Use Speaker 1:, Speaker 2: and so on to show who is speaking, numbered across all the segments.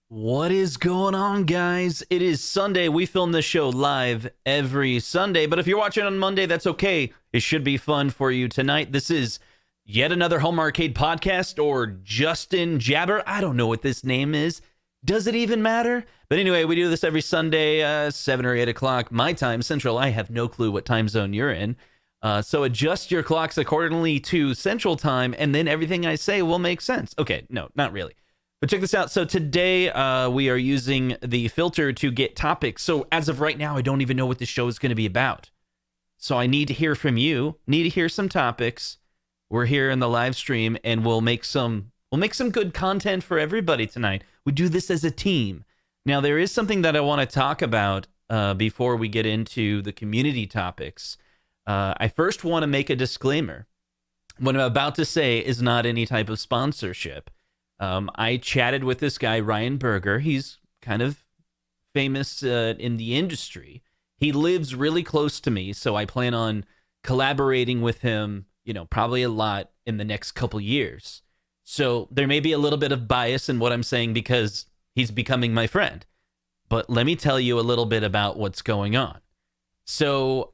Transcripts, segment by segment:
Speaker 1: What is going on, guys? It is Sunday. We film this show live every Sunday, but if you're watching on Monday, that's okay. It should be fun for you tonight. This is yet another Home Arcade podcast, or Justin Jabber. I don't know what this name is. Does it even matter? But anyway, we do this every Sunday, 7 or 8 o'clock my time, Central. I have no clue what time zone you're in. So adjust your clocks accordingly to Central Time, and then everything I say will make sense. Okay, no, not really. But check this out. So today we are using the filter to get topics. So as of right now, I don't even know what the show is going to be about. So I need to hear from you. Need to hear some topics. We're here in the live stream, and we'll make some good content for everybody tonight. We do this as a team. Now there is something that I want to talk about before we get into the community topics. I first want to make a disclaimer. What I'm about to say is not any type of sponsorship. I chatted with this guy, Ryan Berger. He's kind of famous in the industry. He lives really close to me, so I plan on collaborating with him, probably a lot in the next couple years. So there may be a little bit of bias in what I'm saying because he's becoming my friend. But let me tell you a little bit about what's going on. So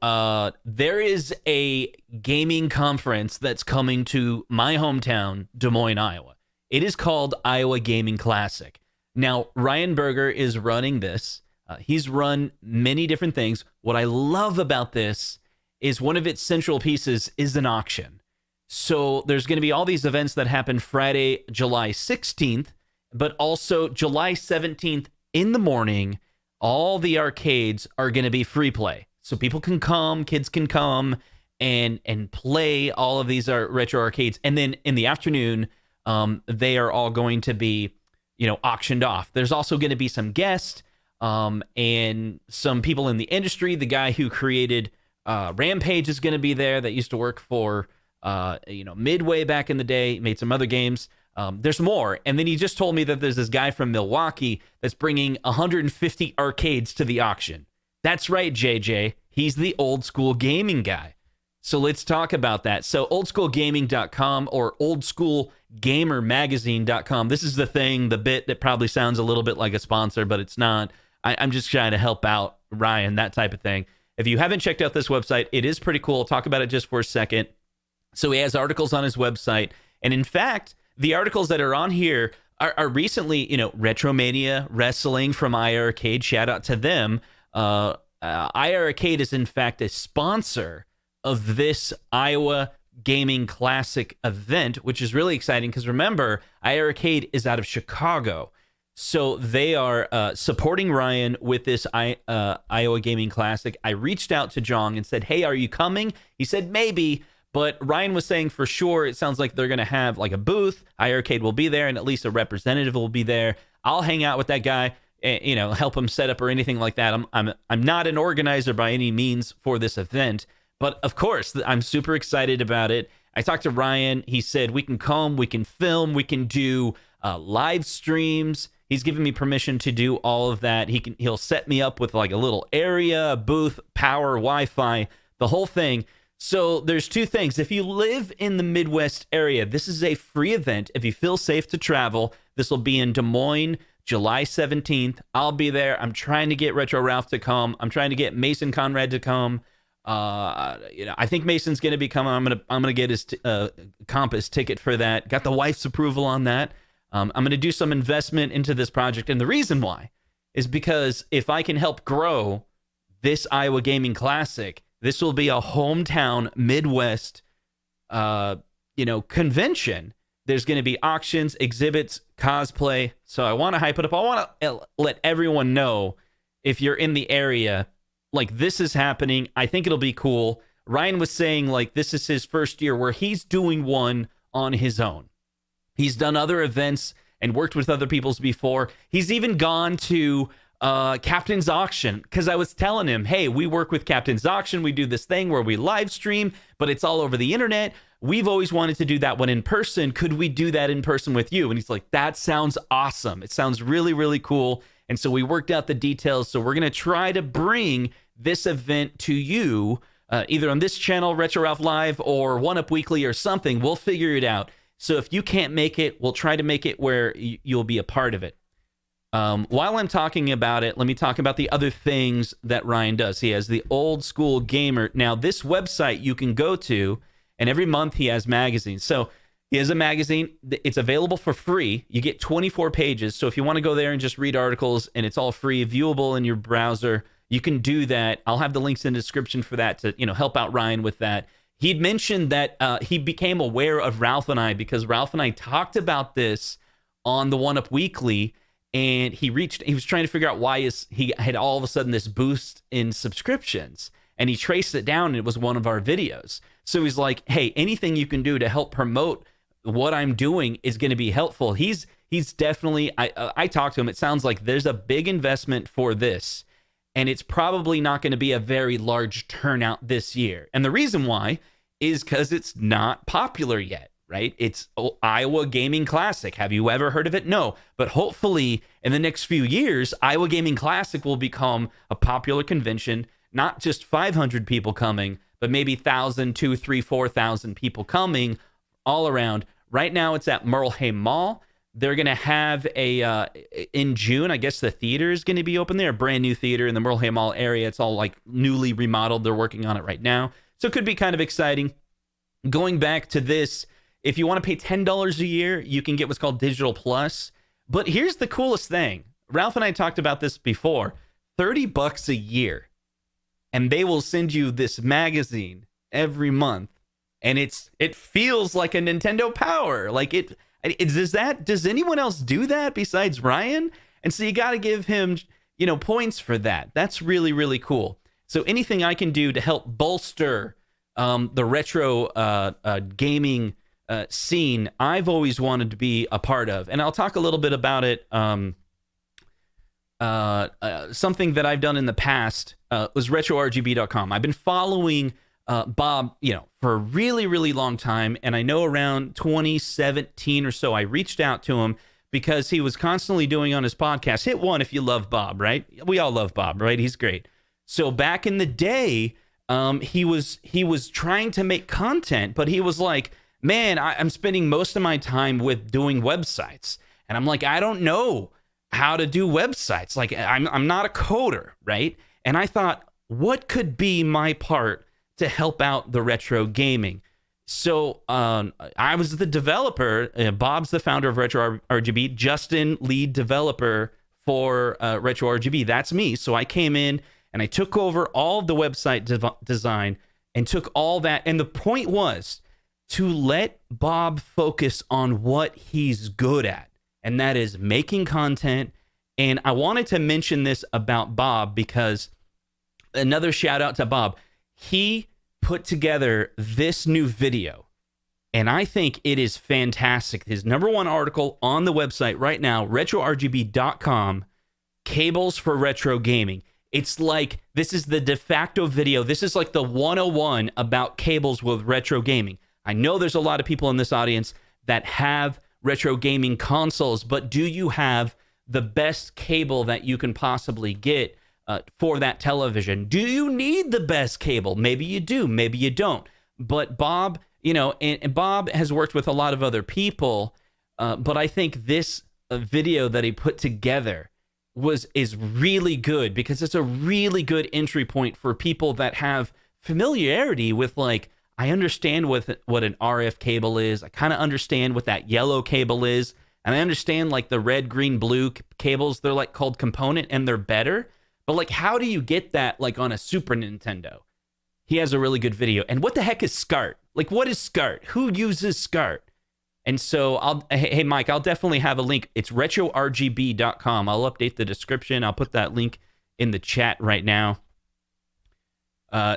Speaker 1: there is a gaming conference that's coming to my hometown, Des Moines, Iowa. It is called Iowa Gaming Classic. Now, Ryan Berger is running this. He's run many different things. What I love about this is one of its central pieces is an auction. So there's going to be all these events that happen Friday, July 16th, but also July 17th in the morning. All the arcades are going to be free play. So people can come, kids can come and play all of these retro arcades. And then in the afternoon, they are all going to be, auctioned off. There's also going to be some guests and some people in the industry. The guy who created Rampage is going to be there that used to work for, Midway back in the day, made some other games. There's more. And then he just told me that there's this guy from Milwaukee that's bringing 150 arcades to the auction. That's right, JJ. He's the old school gaming guy. So let's talk about that. So oldschoolgaming.com or oldschoolgamermagazine.com. This is the bit that probably sounds a little bit like a sponsor, but it's not. I'm just trying to help out Ryan, that type of thing. If you haven't checked out this website, it is pretty cool. I'll talk about it just for a second. So he has articles on his website. And in fact, the articles that are on here are recently, Retromania Wrestling from iArcade. Shout out to them. iArcade is in fact a sponsor of this Iowa Gaming Classic event, which is really exciting because remember, iArcade is out of Chicago. So they are supporting Ryan with this Iowa Gaming Classic. I reached out to Jong and said, hey, are you coming? He said, maybe. But Ryan was saying for sure, it sounds like they're going to have like a booth. iArcade will be there and at least a representative will be there. I'll hang out with that guy, help him set up or anything like that. I'm not an organizer by any means for this event. But of course, I'm super excited about it. I talked to Ryan. He said we can come, we can film, we can do live streams. He's given me permission to do all of that. He'll set me up with like a little area, a booth, power, Wi-Fi, the whole thing. So there's two things. If you live in the Midwest area, this is a free event. If you feel safe to travel, this will be in Des Moines, July 17th. I'll be there. I'm trying to get Retro Ralph to come. I'm trying to get Mason Conrad to come. I think Mason's going to be coming. I'm going to get his Compass ticket for that. Got the wife's approval on that. I'm going to do some investment into this project. And the reason why is because if I can help grow this Iowa Gaming Classic, this will be a hometown Midwest, convention. There's going to be auctions, exhibits, cosplay. So I want to hype it up. I want to let everyone know if you're in the area, like this is happening. I think it'll be cool. Ryan was saying like this is his first year where he's doing one on his own. He's done other events and worked with other people's before. He's even gone to Captain's Auction because I was telling him, hey, we work with Captain's Auction. We do this thing where we live stream, but it's all over the internet. We've always wanted to do that one in person. Could we do that in person with you? And he's like, that sounds awesome. It sounds really, really cool. And so we worked out the details. So we're going to try to bring this event to you either on this channel, Retro Ralph Live, or One Up Weekly or something. We'll figure it out. So if you can't make it, we'll try to make it where you'll be a part of it. While I'm talking about it, let me talk about the other things that Ryan does. He has the Old School Gamer. Now, this website you can go to, and every month he has magazines. So he has a magazine. It's available for free. You get 24 pages. So if you want to go there and just read articles, and it's all free, viewable in your browser, you can do that. I'll have the links in the description for that to, help out Ryan with that. He'd mentioned that he became aware of Ralph and I because Ralph and I talked about this on the One Up Weekly, and he was trying to figure out why he had all of a sudden this boost in subscriptions, and he traced it down, and it was one of our videos. So he's like, hey, anything you can do to help promote what I'm doing is going to be helpful. He's definitely, I talked to him. It sounds like there's a big investment for this, and it's probably not going to be a very large turnout this year. And the reason why is because it's not popular yet, right? It's Iowa Gaming Classic. Have you ever heard of it? No. But hopefully in the next few years, Iowa Gaming Classic will become a popular convention, not just 500 people coming, but maybe 1,000, 2,000, 3,000, 4,000 people coming all around. Right now it's at Merlehay Mall. They're going to have in June, I guess the theater is going to be open there, a brand new theater in the Merlehay Mall area. It's all like newly remodeled. They're working on it right now. So it could be kind of exciting. Going back to this, if you want to pay $10 a year, you can get what's called Digital Plus. But here's the coolest thing. Ralph and I talked about this before. $30 a year. And they will send you this magazine every month. And it feels like a Nintendo Power. Like does anyone else do that besides Ryan? And so you got to give him, points for that. That's really, really cool. So anything I can do to help bolster the retro gaming scene, I've always wanted to be a part of. And I'll talk a little bit about it. Something that I've done in the past was RetroRGB.com. I've been following Bob, for a really, really long time. And I know around 2017 or so, I reached out to him because he was constantly doing on his podcast, Hit One if you love Bob, right? We all love Bob, right? He's great. So back in the day, he was trying to make content, but he was like, man, I'm spending most of my time with doing websites. And I'm like, I don't know how to do websites. Like, I'm not a coder, right? And I thought, what could be my part to help out the retro gaming? So I was the developer. Bob's the founder of RetroRGB. Justin, lead developer for RetroRGB. That's me. So I came in and I took over all of the website design and took all that. And the point was to let Bob focus on what he's good at, and that is making content. And I wanted to mention this about Bob because another shout out to Bob. He put together this new video, and I think it is fantastic. His #1 article on the website right now, RetroRGB.com, cables for retro gaming. It's like, this is the de facto video. This is like the 101 about cables with retro gaming. I know there's a lot of people in this audience that have retro gaming consoles, but do you have the best cable that you can possibly get for that television? Do you need the best cable? Maybe you do, maybe you don't. But Bob, and Bob has worked with a lot of other people, but I think this video that he put together is really good because it's a really good entry point for people that have familiarity with, like, I understand what an RF cable is. I kind of understand what that yellow cable is. And I understand, like, the red, green, blue cables. They're like called component and they're better. But, like, how do you get that, like, on a Super Nintendo? He has a really good video. And what the heck is SCART? Like, what is SCART? Who uses SCART? And so hey, Mike, I'll definitely have a link. It's RetroRGB.com. I'll update the description. I'll put that link in the chat right now.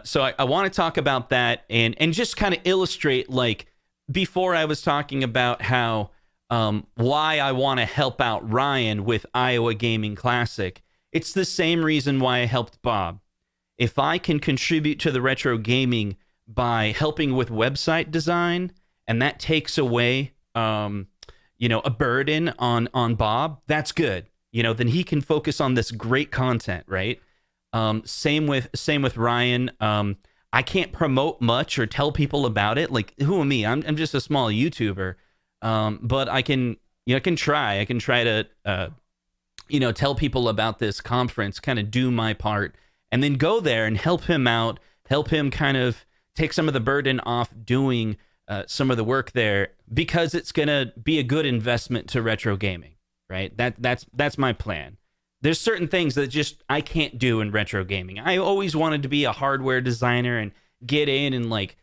Speaker 1: So I want to talk about that and just kind of illustrate, like, before I was talking about how why I want to help out Ryan with Iowa Gaming Classic. It's the same reason why I helped Bob. If I can contribute to the retro gaming by helping with website design, and that takes away a burden on Bob, that's good. Then he can focus on this great content, right? Same with Ryan. I can't promote much or tell people about it. Like, who am me? I'm just a small YouTuber. But I can try. I can try to tell people about this conference, kind of do my part, and then go there and help him out, help him kind of take some of the burden off doing some of the work there, because it's going to be a good investment to retro gaming, right? That's my plan. There's certain things that just I can't do in retro gaming. I always wanted to be a hardware designer and get in and like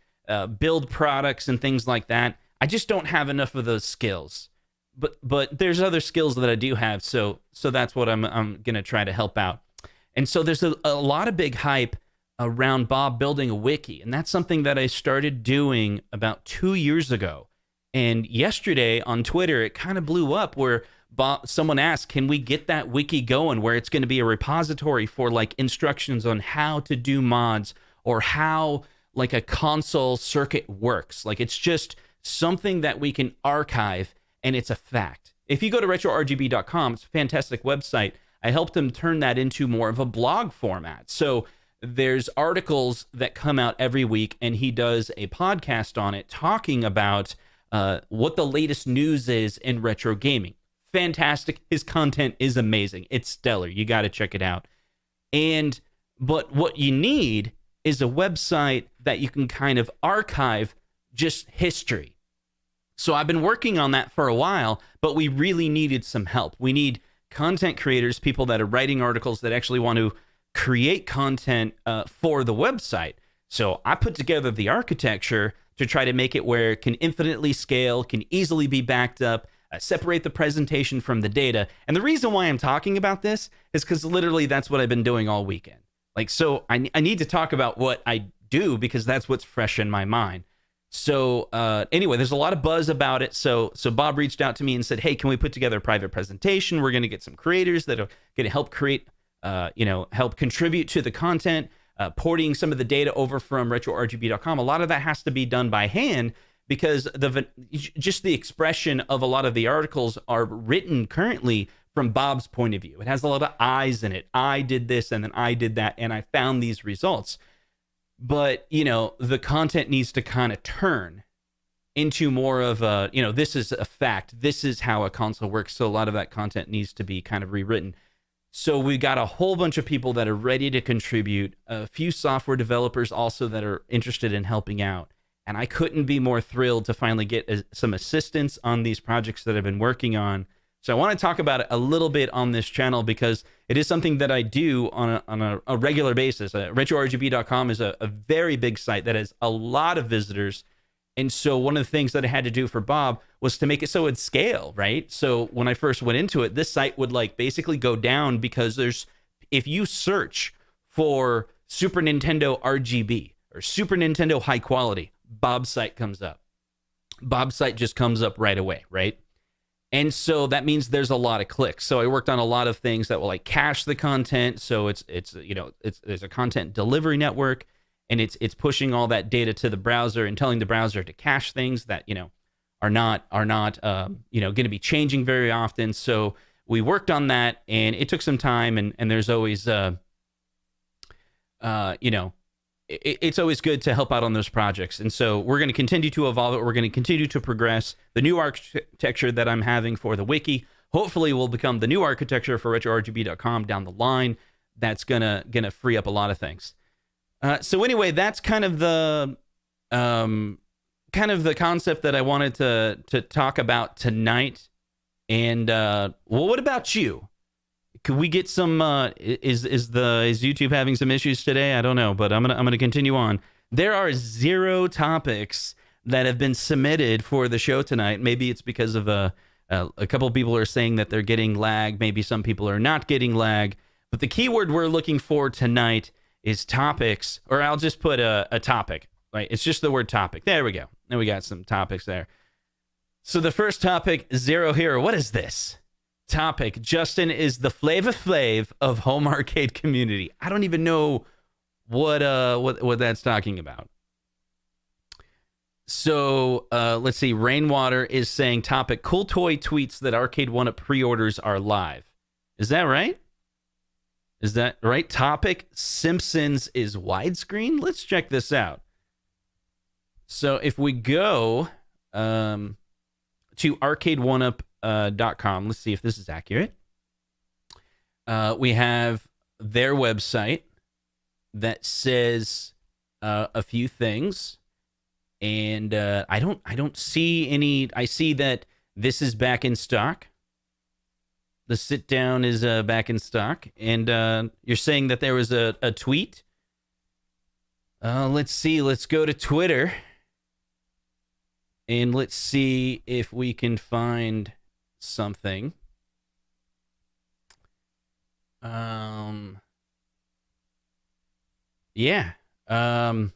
Speaker 1: build products and things like that. I just don't have enough of those skills. But there's other skills that I do have, so that's what I'm gonna try to help out. And so there's a lot of big hype around Bob building a wiki, and that's something that I started doing about 2 years ago. And yesterday on Twitter, it kind of blew up where someone asked, can we get that wiki going where it's going to be a repository for like instructions on how to do mods or how like a console circuit works. Like it's just something that we can archive, and it's a fact. If you go to RetroRGB.com, it's a fantastic website. I helped him turn that into more of a blog format. So there's articles that come out every week, and he does a podcast on it talking about what the latest news is in retro gaming. Fantastic. His content is amazing. It's stellar. You got to check it out. But what you need is a website that you can kind of archive just history. So I've been working on that for a while, but we really needed some help. We need content creators, people that are writing articles that actually want to create content for the website. So I put together the architecture to try to make it where it can infinitely scale, can easily be backed up, separate the presentation from the data. And the reason why I'm talking about this is because literally that's what I've been doing all weekend. Like, so I need to talk about what I do because that's what's fresh in my mind. So anyway, there's a lot of buzz about it. So Bob reached out to me and said, hey, can we put together a private presentation? We're going to get some creators that are going to help create, help contribute to the content, porting some of the data over from RetroRGB.com. A lot of that has to be done by hand because just the expression of a lot of the articles are written currently from Bob's point of view. It has a lot of I's in it. I did this and then I did that and I found these results. But, the content needs to kind of turn into more of a, this is a fact. This is how a console works. So a lot of that content needs to be kind of rewritten. So we got a whole bunch of people that are ready to contribute, a few software developers also that are interested in helping out. And I couldn't be more thrilled to finally get some assistance on these projects that I've been working on. So I want to talk about it a little bit on this channel because it is something that I do on a regular basis. RetroRGB.com is a very big site that has a lot of visitors. And so one of the things that I had to do for Bob was to make it so it'd scale, right? So when I first went into it, this site would like basically go down because if you search for Super Nintendo RGB or Super Nintendo high quality, Bob's site comes up. Bob's site just comes up right away, right? And so that means there's a lot of clicks. So I worked on a lot of things that will like cache the content. So there's a content delivery network, and it's pushing all that data to the browser and telling the browser to cache things that are not going to be changing very often. So we worked on that, and it took some time. And there's always it's always good to help out on those projects. And so we're going to continue to evolve it. We're going to continue to progress. The new architecture that I'm having for the wiki hopefully will become the new architecture for RetroRGB.com down the line. That's gonna free up a lot of things. So anyway, that's kind of the concept that I wanted to talk about tonight. And well, what about you? Could we get some? Is YouTube having some issues today? I don't know, but I'm gonna continue on. There are 0 topics that have been submitted for the show tonight. Maybe it's because of a couple of people are saying that they're getting lag. Maybe some people are not getting lag. But the keyword we're looking for tonight is topics, or I'll just put a topic. Right? It's just the word topic. There we go. Now we got some topics there. So the first topic, 0 here. What is this? Topic: Justin is the Flavor Flav of home arcade community. I don't even know what that's talking about. So let's see. Rainwater is saying topic: cool toy tweets that Arcade 1-Up pre-orders are live. Is that right? Is that right? Topic: Simpsons is widescreen. Let's check this out. So if we go to Arcade1Up.com. Let's see if this is accurate. We have their website that says a few things, and I don't see any. I see that this is back in stock. The sit down is back in stock, and you're saying that there was a tweet. Let's see. Let's go to Twitter, and let's see if we can find something. Yeah. Oh,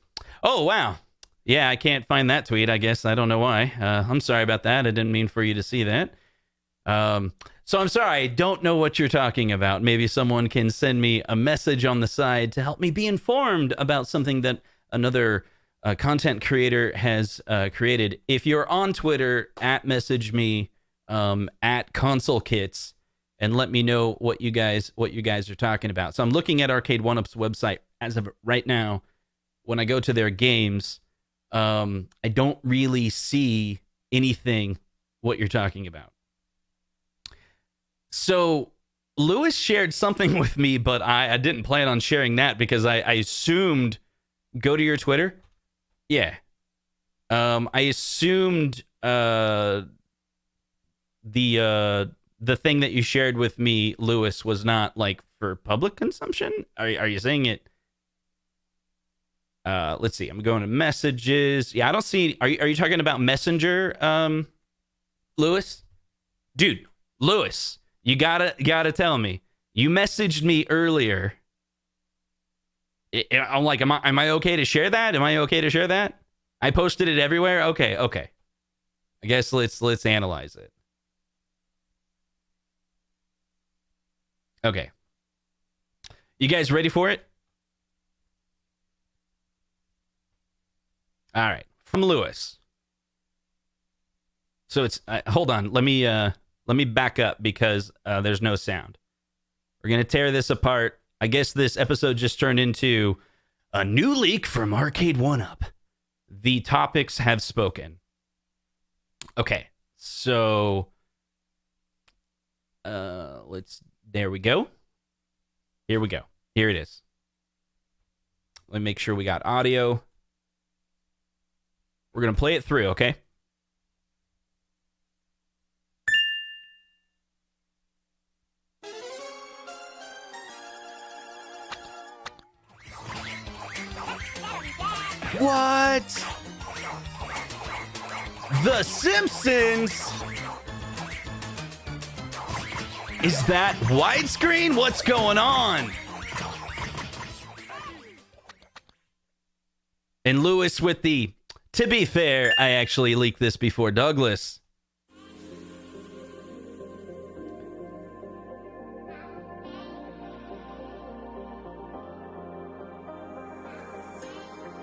Speaker 1: wow. Yeah, I can't find that tweet, I guess. I don't know why. I'm sorry about that. I didn't mean for you to see that. So I'm sorry. I don't know what you're talking about. Maybe someone can send me a message on the side to help me be informed about something that another content creator has created. If you're on Twitter, message me at ConsoleKits and let me know what you guys are talking about. So I'm looking at Arcade 1UP's website as of right now. When I go to their games, I don't really see anything what you're talking about. So Lewis shared something with me, but I didn't plan on sharing that because I assumed, go to your Twitter. Yeah. I assumed the thing that you shared with me, Lewis, was not like for public consumption. Are you saying it? Let's see. I'm going to messages. Yeah, I don't see. Are you talking about Messenger, Lewis? Dude, Lewis, you gotta tell me. You messaged me earlier. I'm like, am I okay to share that? Am I okay to share that? I posted it everywhere. Okay. I guess let's analyze it. Okay. You guys ready for it? All right. From Lewis. So it's hold on. Let me back up because there's no sound. We're going to tear this apart. I guess this episode just turned into a new leak from Arcade 1UP. The topics have spoken. Okay. So there we go. Here we go. Here it is. Let me make sure we got audio. We're going to play it through, okay? What? The Simpsons? Is that widescreen? What's going on? And Lewis with the, to be fair, I actually leaked this before Douglas.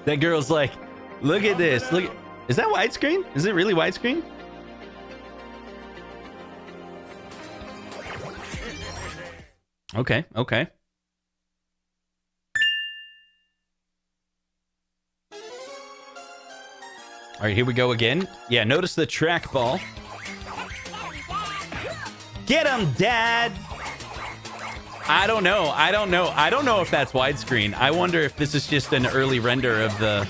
Speaker 1: That girl's like, look at this. Look, is that widescreen? Is it really widescreen? Okay. All right, here we go again. Yeah, notice the trackball. Get him, Dad! I don't know if that's widescreen. I wonder if this is just an early render of the...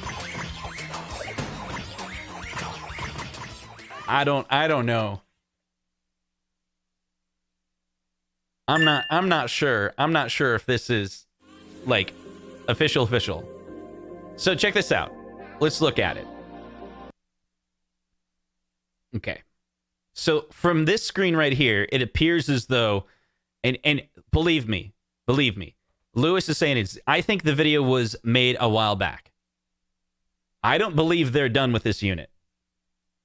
Speaker 1: I don't know. I'm not sure. I'm not sure if this is like official. So check this out. Let's look at it. Okay. So from this screen right here, it appears as though, and believe me, Lewis is saying I think the video was made a while back. I don't believe they're done with this unit.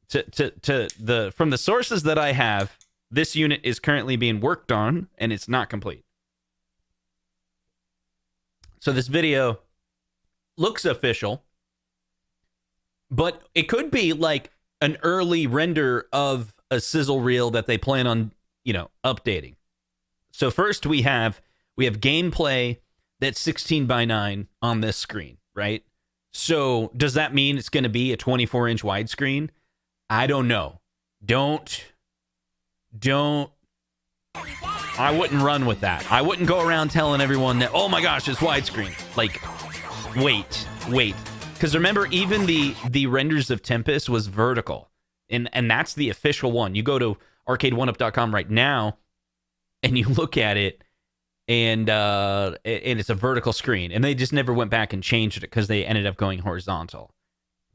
Speaker 1: From the sources that I have, this unit is currently being worked on and it's not complete. So this video looks official, but it could be like an early render of a sizzle reel that they plan on, updating. So first we have gameplay that's 16:9 on this screen, right? So does that mean it's going to be a 24-inch widescreen? I don't know. Don't I wouldn't run with that. I wouldn't go around telling everyone that, oh my gosh, it's widescreen. Like, wait. Because remember, even the renders of Tempest was vertical. And that's the official one. You go to arcade1up.com right now, and you look at it, and it's a vertical screen. And they just never went back and changed it because they ended up going horizontal.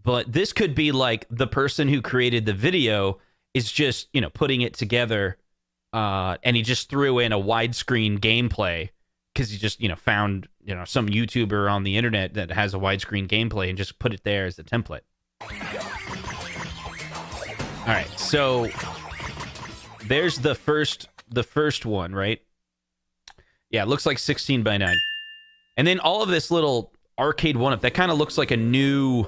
Speaker 1: But this could be like the person who created the video is just, putting it together, and he just threw in a widescreen gameplay because he just, found, some YouTuber on the internet that has a widescreen gameplay and just put it there as a template. All right, so there's the first one, right? Yeah, it looks like 16 by 9. And then all of this little arcade 1-up, that kind of looks like a new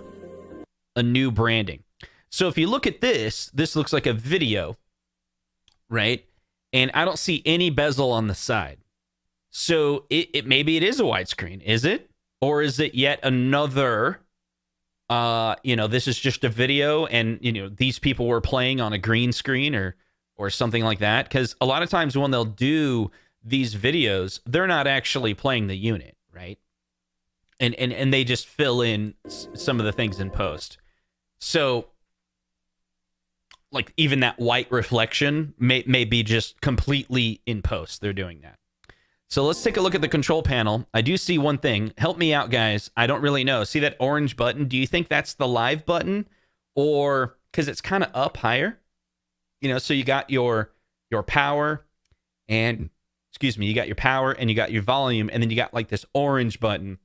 Speaker 1: branding. So if you look at this looks like a video, right? And I don't see any bezel on the side. So it maybe it is a widescreen, is it? Or is it yet another, this is just a video and, these people were playing on a green screen or something like that? Because a lot of times when they'll do these videos, they're not actually playing the unit, right? And they just fill in some of the things in post. So, like, even that white reflection may be just completely in post. They're doing that. So let's take a look at the control panel. I do see one thing. Help me out, guys. I don't really know. See that orange button? Do you think that's the live button? Or, because it's kind of up higher. So you got your power and, you got your power and you got your volume, and then you got like this orange button.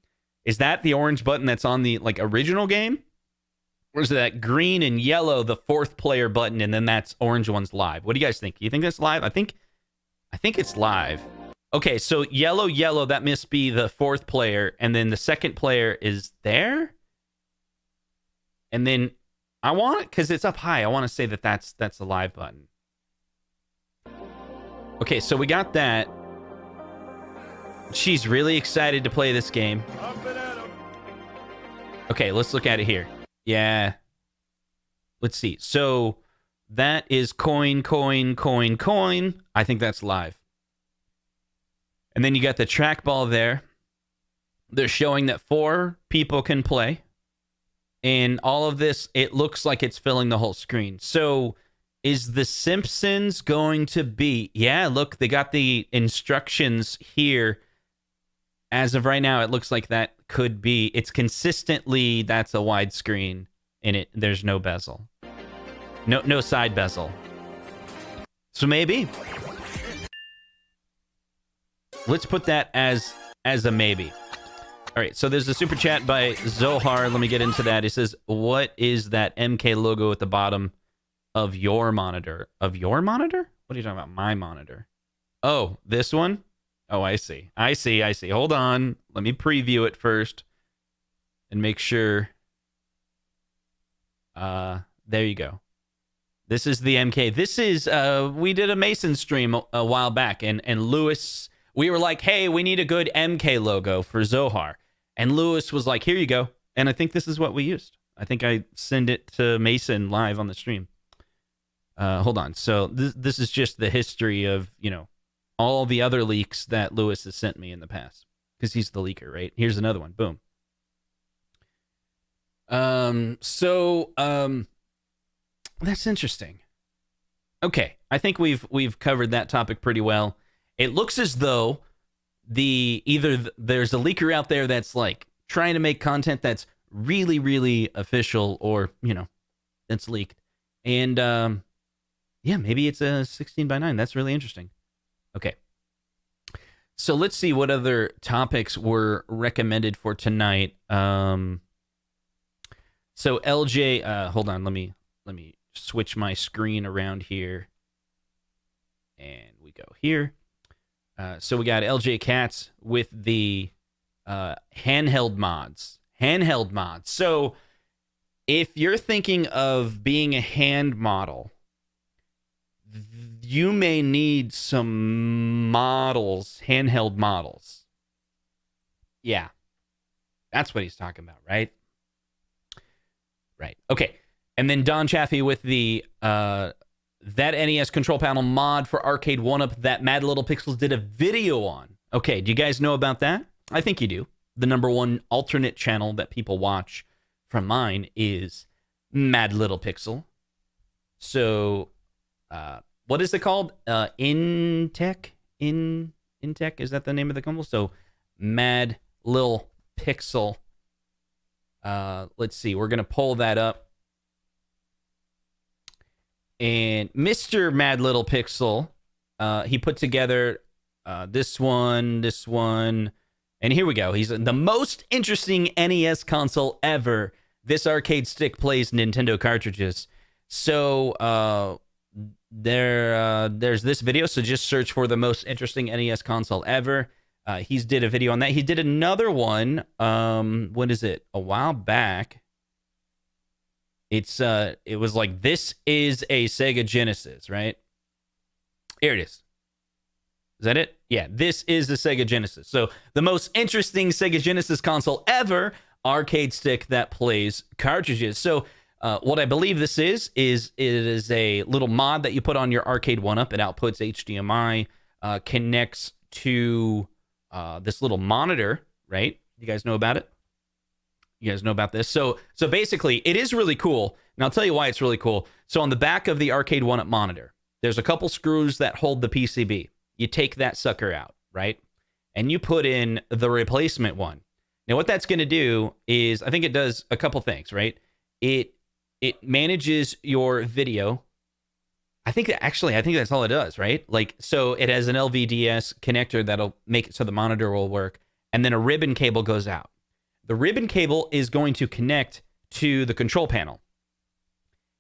Speaker 1: Is that the orange button that's on the original game? Or is it that green and yellow, the fourth player button, and then that's orange one's live? What do you guys think? You think that's live? I think it's live. Okay, so yellow, that must be the fourth player, and then the second player is there? And then I want it, because it's up high, I want to say that's the live button. Okay, so we got that. She's really excited to play this game. Okay, let's look at it here. Yeah. Let's see. So that is coin. I think that's live. And then you got the trackball there. They're showing that 4 people can play. And all of this, it looks like it's filling the whole screen. So is The Simpsons going to be... Yeah, look, they got the instructions here. As of right now, it looks like that could be... It's consistently, that's a widescreen, and there's no bezel. No side bezel. So maybe. Let's put that as a maybe. All right, so there's a super chat by Zohar. Let me get into that. He says, what is that MK logo at the bottom of your monitor? Of your monitor? What are you talking about? My monitor. Oh, this one? Oh, I see. Hold on. Let me preview it first and make sure. There you go. This is the MK. This is, we did a Mason stream a while back, and Lewis, we were like, hey, we need a good MK logo for Zohar. And Lewis was like, here you go. And I think this is what we used. I think I send it to Mason live on the stream. Hold on. So this is just the history of, all the other leaks that Lewis has sent me in the past. Because he's the leaker, right? Here's another one. Boom. That's interesting. Okay, I think we've covered that topic pretty well. It looks as though there's a leaker out there that's like trying to make content that's really, really official, or that's leaked. And maybe it's a 16 by 9. That's really interesting. Okay. So let's see what other topics were recommended for tonight. So LJ, hold on, let me switch my screen around here. And we go here. So we got LJ Katz with the handheld mods. So if you're thinking of being a hand model, you may need some models, handheld models. Yeah. That's what he's talking about, right? Right. Okay. And then Don Chaffee with the that NES control panel mod for Arcade 1-Up that Mad Little Pixels did a video on. Okay, do you guys know about that? I think you do. The number one alternate channel that people watch from mine is Mad Little Pixel. So, what is it called? Intech? Intech? Is that the name of the company? So, Mad Little Pixel. Let's see. We're going to pull that up. And Mr. Mad Little Pixel, he put together this one, and here we go. He's the most interesting NES console ever. This arcade stick plays Nintendo cartridges. So there's this video. So just search for the most interesting NES console ever. He's did a video on that. He did another one. What is it? A while back. It was like, this is a Sega Genesis, right? Here it is. Is that it? Yeah, this is the Sega Genesis. So the most interesting Sega Genesis console ever, arcade stick that plays cartridges. So what I believe this is it is a little mod that you put on your Arcade 1-Up. It outputs HDMI, connects to this little monitor, right? You guys know about it? You guys know about this? So basically, it is really cool. And I'll tell you why it's really cool. So on the back of the Arcade 1-Up monitor, there's a couple screws that hold the PCB. You take that sucker out, right? And you put in the replacement one. Now, what that's going to do is, I think it does a couple things, right? It manages your video. I think that's all it does, right? Like, so it has an LVDS connector that'll make it so the monitor will work. And then a ribbon cable goes out. The ribbon cable is going to connect to the control panel.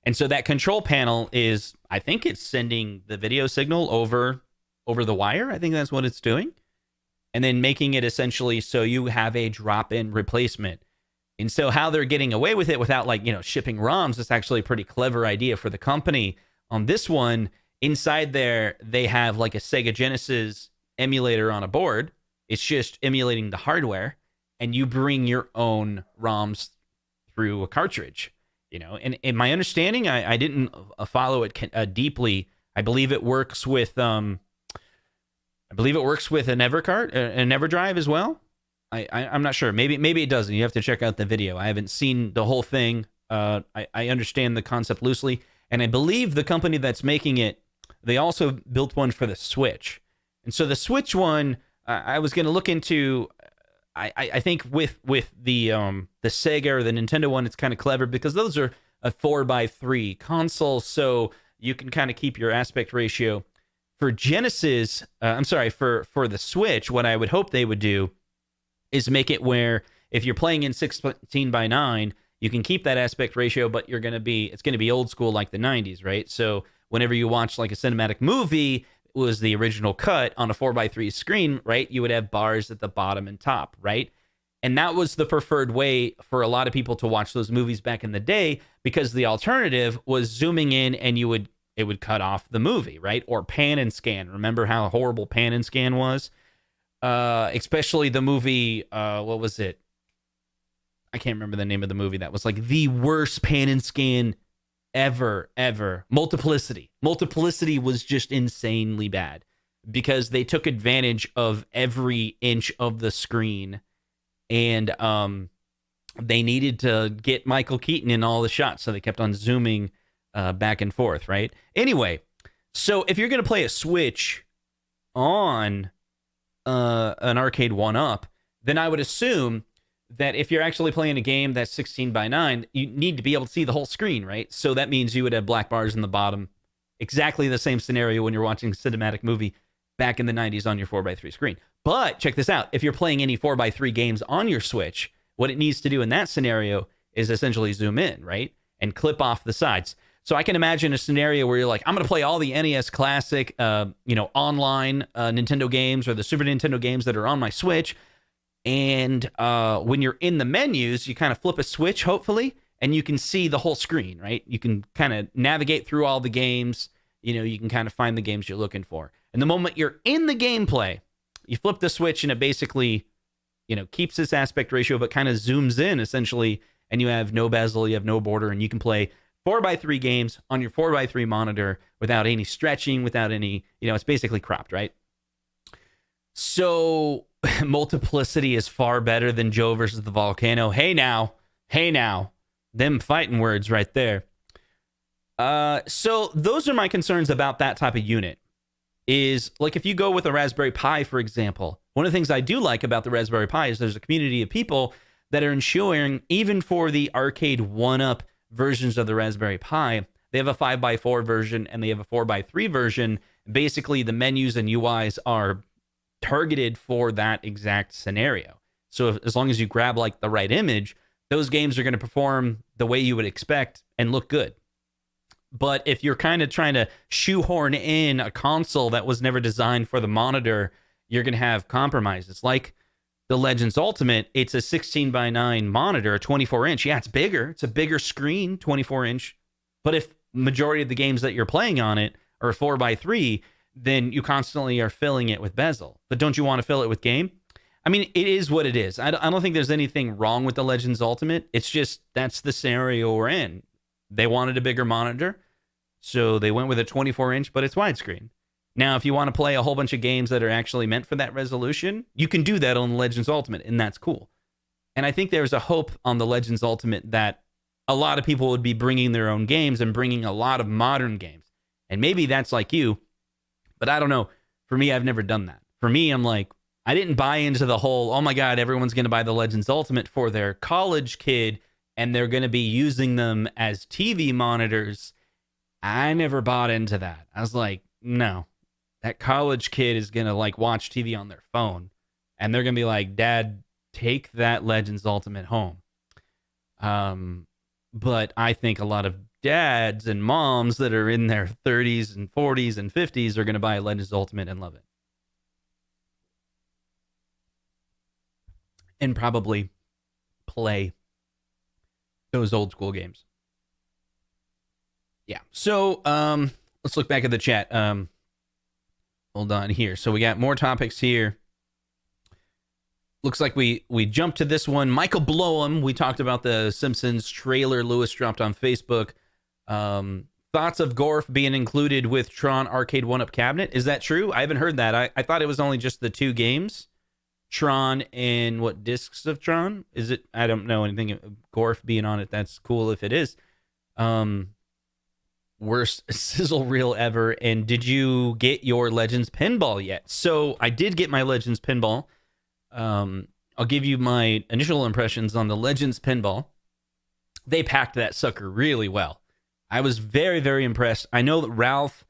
Speaker 1: And so that control panel is, I think it's sending the video signal over the wire. I think that's what it's doing. And then making it essentially so you have a drop-in replacement. And so how they're getting away with it without, like, shipping ROMs, it's actually a pretty clever idea for the company. On this one, inside there, they have like a Sega Genesis emulator on a board. It's just emulating the hardware. And you bring your own ROMs through a cartridge, And in my understanding, I didn't follow it deeply. I believe it works with an Evercart, an EverDrive as well. I'm not sure. Maybe it doesn't. You have to check out the video. I haven't seen the whole thing. I understand the concept loosely, and I believe the company that's making it, they also built one for the Switch. And so the Switch one, I was going to look into. I think with the Sega or the Nintendo one, it's kind of clever because those are a 4:3 console, so you can kind of keep your aspect ratio. For Genesis, for the Switch, what I would hope they would do is make it where if you're playing in 16:9, you can keep that aspect ratio, but it's going to be old school like the 90s, right? So whenever you watch like a cinematic movie, was the original cut on a 4:3 screen, right? You would have bars at the bottom and top, right? And that was the preferred way for a lot of people to watch those movies back in the day, because the alternative was zooming in and it would cut off the movie, right? Or pan and scan. Remember how horrible pan and scan was? Especially the movie, what was it? I can't remember the name of the movie. That was like the worst pan and scan ever. Multiplicity was just insanely bad because they took advantage of every inch of the screen, and they needed to get Michael Keaton in all the shots, so they kept on zooming back and forth, right? Anyway, so if you're going to play a Switch on an Arcade 1-Up, then I would assume that if you're actually playing a game that's 16:9, you need to be able to see the whole screen, right? So that means you would have black bars in the bottom. Exactly the same scenario when you're watching a cinematic movie back in the 90s on your 4:3 screen. But check this out. If you're playing any 4:3 games on your Switch, what it needs to do in that scenario is essentially zoom in, right? And clip off the sides. So I can imagine a scenario where you're like, I'm going to play all the NES Classic, online Nintendo games or the Super Nintendo games that are on my Switch. And when you're in the menus, you kind of flip a switch, hopefully, and you can see the whole screen, right? You can kind of navigate through all the games. You can kind of find the games you're looking for. And the moment you're in the gameplay, you flip the switch and it basically, keeps this aspect ratio, but kind of zooms in essentially. And you have no bezel, you have no border, and you can play 4x3 games on your 4x3 monitor without any stretching, without any, it's basically cropped, right? So multiplicity is far better than Joe versus the Volcano. Hey now, them fighting words right there. So those are my concerns about that type of unit. Is like if you go with a Raspberry Pi, for example, one of the things I do like about the Raspberry Pi is there's a community of people that are ensuring, even for the arcade 1-up versions of the Raspberry Pi, they have a 5x4 version and they have a 4x3 version. Basically, the menus and UIs are targeted for that exact scenario. So as long as you grab like the right image, those games are going to perform the way you would expect and look good. But if you're kind of trying to shoehorn in a console that was never designed for the monitor, you're going to have compromises. Like the Legends Ultimate, it's a 16:9 monitor, 24-inch. Yeah, it's bigger. It's a bigger screen, 24-inch. But if majority of the games that you're playing on it are 4x3, then you constantly are filling it with bezel. But don't you want to fill it with game? I mean, it is what it is. I don't think there's anything wrong with the Legends Ultimate. It's just that's the scenario we're in. They wanted a bigger monitor, so they went with a 24-inch, but it's widescreen. Now, if you want to play a whole bunch of games that are actually meant for that resolution, you can do that on the Legends Ultimate, and that's cool. And I think there's a hope on the Legends Ultimate that a lot of people would be bringing their own games and bringing a lot of modern games. And maybe that's like you, but I don't know. For me, I've never done that. For me, I'm like, I didn't buy into the whole, oh my God, everyone's going to buy the Legends Ultimate for their college kid, and they're going to be using them as TV monitors. I never bought into that. I was like, no, that college kid is going to like watch TV on their phone, and they're going to be like, Dad, take that Legends Ultimate home. But I think a lot of dads and moms that are in their 30s and 40s and 50s are going to buy a Legends Ultimate and love it. And probably play those old school games. Yeah. So let's look back at the chat. Hold on here. So we got more topics here. Looks like we jumped to this one. Michael Blowham. We talked about the Simpsons trailer Lewis dropped on Facebook. Thoughts of Gorf being included with Tron Arcade 1-Up cabinet. Is that true? I haven't heard that. I thought it was only just the two games. Tron and what discs of Tron? Is it? I don't know anything. Gorf being on it. That's cool if it is. Worst sizzle reel ever. And did you get your Legends pinball yet? So I did get my Legends pinball. I'll give you my initial impressions on the Legends pinball. They packed that sucker really well. I was very, very impressed. I know that Ralph,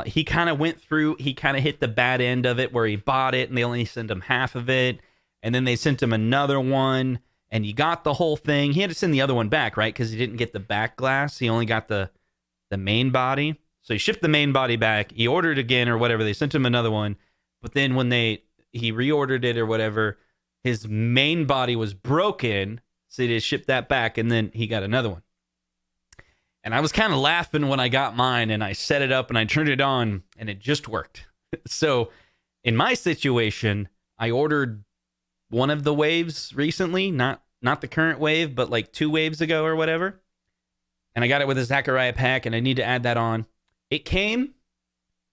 Speaker 1: he kind of went through, he kind of hit the bad end of it where he bought it and they only sent him half of it. And then they sent him another one and he got the whole thing. He had to send the other one back, right? Because he didn't get the back glass. He only got the main body. So he shipped the main body back. He ordered again or whatever. They sent him another one. But then when he reordered it or whatever, his main body was broken. So he just shipped that back and then he got another one. And I was kind of laughing when I got mine and I set it up and I turned it on and it just worked. So in my situation, I ordered one of the waves recently, not the current wave, but like 2 waves ago or whatever. And I got it with a Zachariah pack and I need to add that on. It came.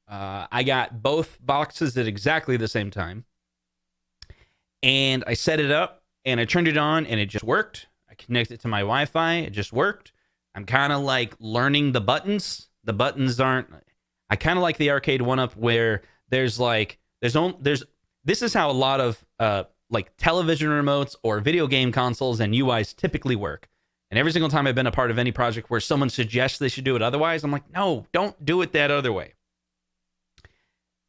Speaker 1: I got both boxes at exactly the same time. And I set it up and I turned it on and it just worked. I connected it to my Wi-Fi. It just worked. I'm kind of like learning the buttons. The buttons aren't. I kind of like the arcade 1-Up where this is how a lot of like television remotes or video game consoles and UIs typically work. And every single time I've been a part of any project where someone suggests they should do it otherwise, I'm like, no, don't do it that other way.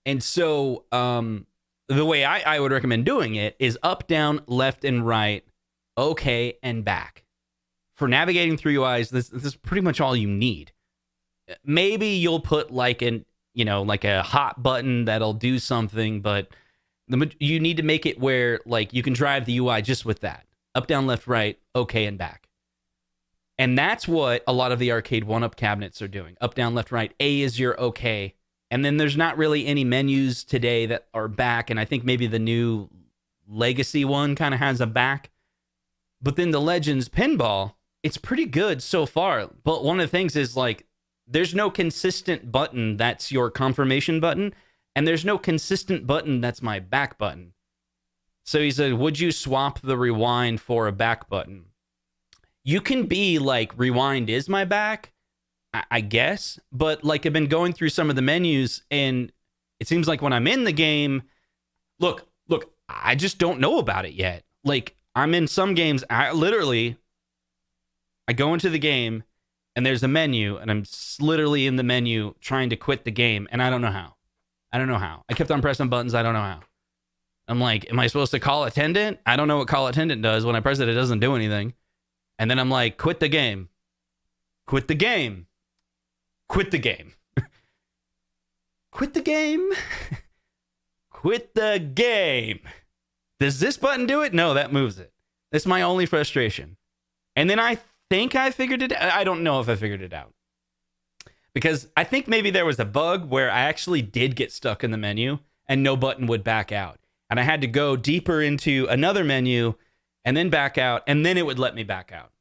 Speaker 1: And so the way I would recommend doing it is up, down, left, and right, okay, and back. For navigating through UIs, this is pretty much all you need. Maybe you'll put like a hot button that'll do something, but you need to make it where like you can drive the UI just with that. Up, down, left, right, okay, and back. And that's what a lot of the arcade 1-Up cabinets are doing. Up, down, left, right. A is your okay. And then there's not really any menus today that are back. And I think maybe the new Legacy one kind of has a back. But then the Legends pinball, it's pretty good so far. But one of the things is like, there's no consistent button that's your confirmation button, and there's no consistent button that's my back button. So he said, would you swap the rewind for a back button? You can be like, rewind is my back, I guess. But like, I've been going through some of the menus, and it seems like when I'm in the game, look, I just don't know about it yet. Like, I'm in some games, I go into the game, and there's a menu, and I'm literally in the menu trying to quit the game, and I don't know how. I kept on pressing buttons. I don't know how. I'm like, am I supposed to call attendant? I don't know what call attendant does. When I press it, it doesn't do anything. And then I'm like, quit the game. Quit the game. Quit the game. Quit the game. Quit the game. Does this button do it? No, that moves it. That's my only frustration. And then I think I figured it out. I don't know if I figured it out. Because I think maybe there was a bug where I actually did get stuck in the menu and no button would back out. And I had to go deeper into another menu and then back out, and then it would let me back out.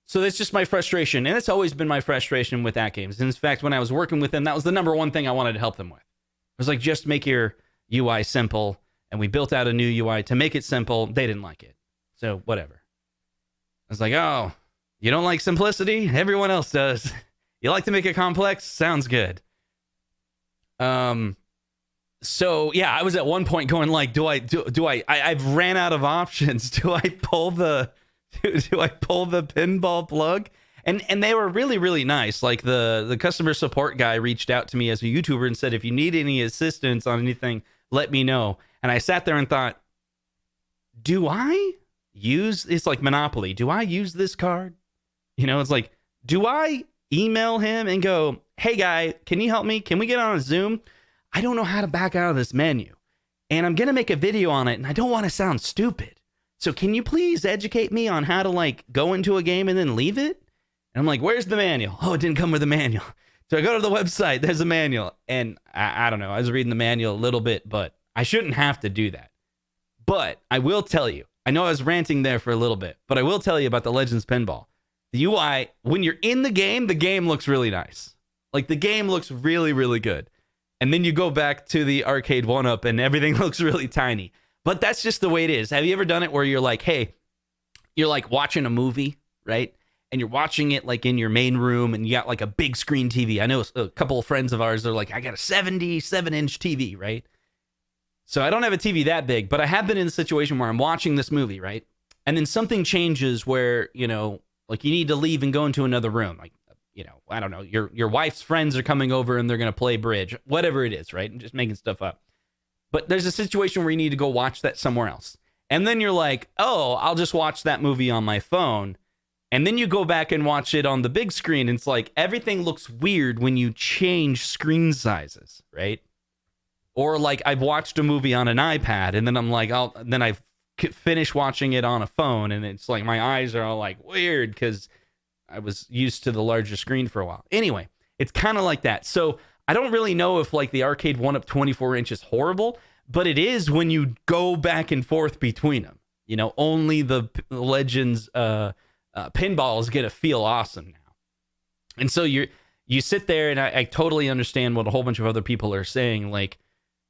Speaker 1: So that's just my frustration. And it's always been my frustration with AtGames. In fact, when I was working with them, that was the number one thing I wanted to help them with. It was like, just make your UI simple. And we built out a new UI to make it simple. They didn't like it. So whatever. I was like, oh, you don't like simplicity? Everyone else does. You like to make it complex? Sounds good. So yeah, I was at one point going like, I've ran out of options. Do I pull the pinball plug? And they were really, really nice. Like the customer support guy reached out to me as a YouTuber and said, if you need any assistance on anything, let me know. And I sat there and thought, do I use, it's like Monopoly. Do I use this card? You know, it's like, do I email him and go, hey guy, can you help me? Can we get on a Zoom? I don't know how to back out of this menu. And I'm going to make a video on it, and I don't want to sound stupid. So can you please educate me on how to like go into a game and then leave it? And I'm like, where's the manual? Oh, it didn't come with a manual. So I go to the website, there's a manual. And I don't know, I was reading the manual a little bit, but I shouldn't have to do that. But I will tell you, I know I was ranting there for a little bit, but I will tell you about the Legends Pinball. The UI, when you're in the game looks really nice. Like the game looks really, really good. And then you go back to the arcade 1-up and everything looks really tiny. But that's just the way it is. Have you ever done it where you're like, hey, you're like watching a movie, right? And you're watching it like in your main room and you got like a big screen TV. I know a couple of friends of ours, they're like, I got a 77-inch TV, right? So I don't have a TV that big, but I have been in a situation where I'm watching this movie, right? And then something changes where, you know, like you need to leave and go into another room. Like, you know, I don't know, your wife's friends are coming over and they're going to play bridge, whatever it is, right? And just making stuff up. But there's a situation where you need to go watch that somewhere else. And then you're like, oh, I'll just watch that movie on my phone. And then you go back and watch it on the big screen. And it's like everything looks weird when you change screen sizes, right? Or like I've watched a movie on an iPad and then I'm like, then I finish watching it on a phone. And it's like my eyes are all like weird because I was used to the larger screen for a while. Anyway, it's kind of like that. So I don't really know if like the arcade 1-up 24-inch is horrible, but it is when you go back and forth between them. You know, only the Legends pinball is going to feel awesome now. And so you sit there and I totally understand what a whole bunch of other people are saying. Like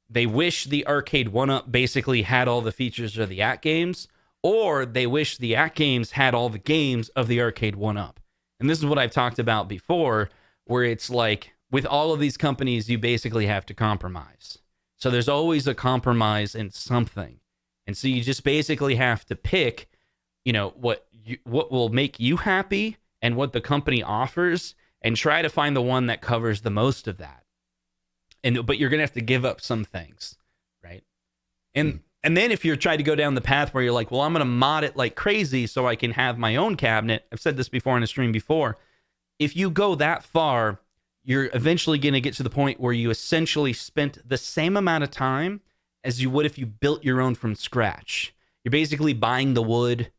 Speaker 1: they wish the arcade 1-up basically had all the features of the AtGames, or they wish the AtGames had all the games of the arcade 1-up. And this is what I've talked about before, where it's like with all of these companies, you basically have to compromise. So there's always a compromise in something. And so you just basically have to pick, you know, what will make you happy and what the company offers and try to find the one that covers the most of that. But you're going to have to give up some things, right? And then if you're trying to go down the path where you're like, well, I'm going to mod it like crazy so I can have my own cabinet. I've said this before in a stream before. If you go that far, you're eventually going to get to the point where you essentially spent the same amount of time as you would if you built your own from scratch. You're basically buying the wood,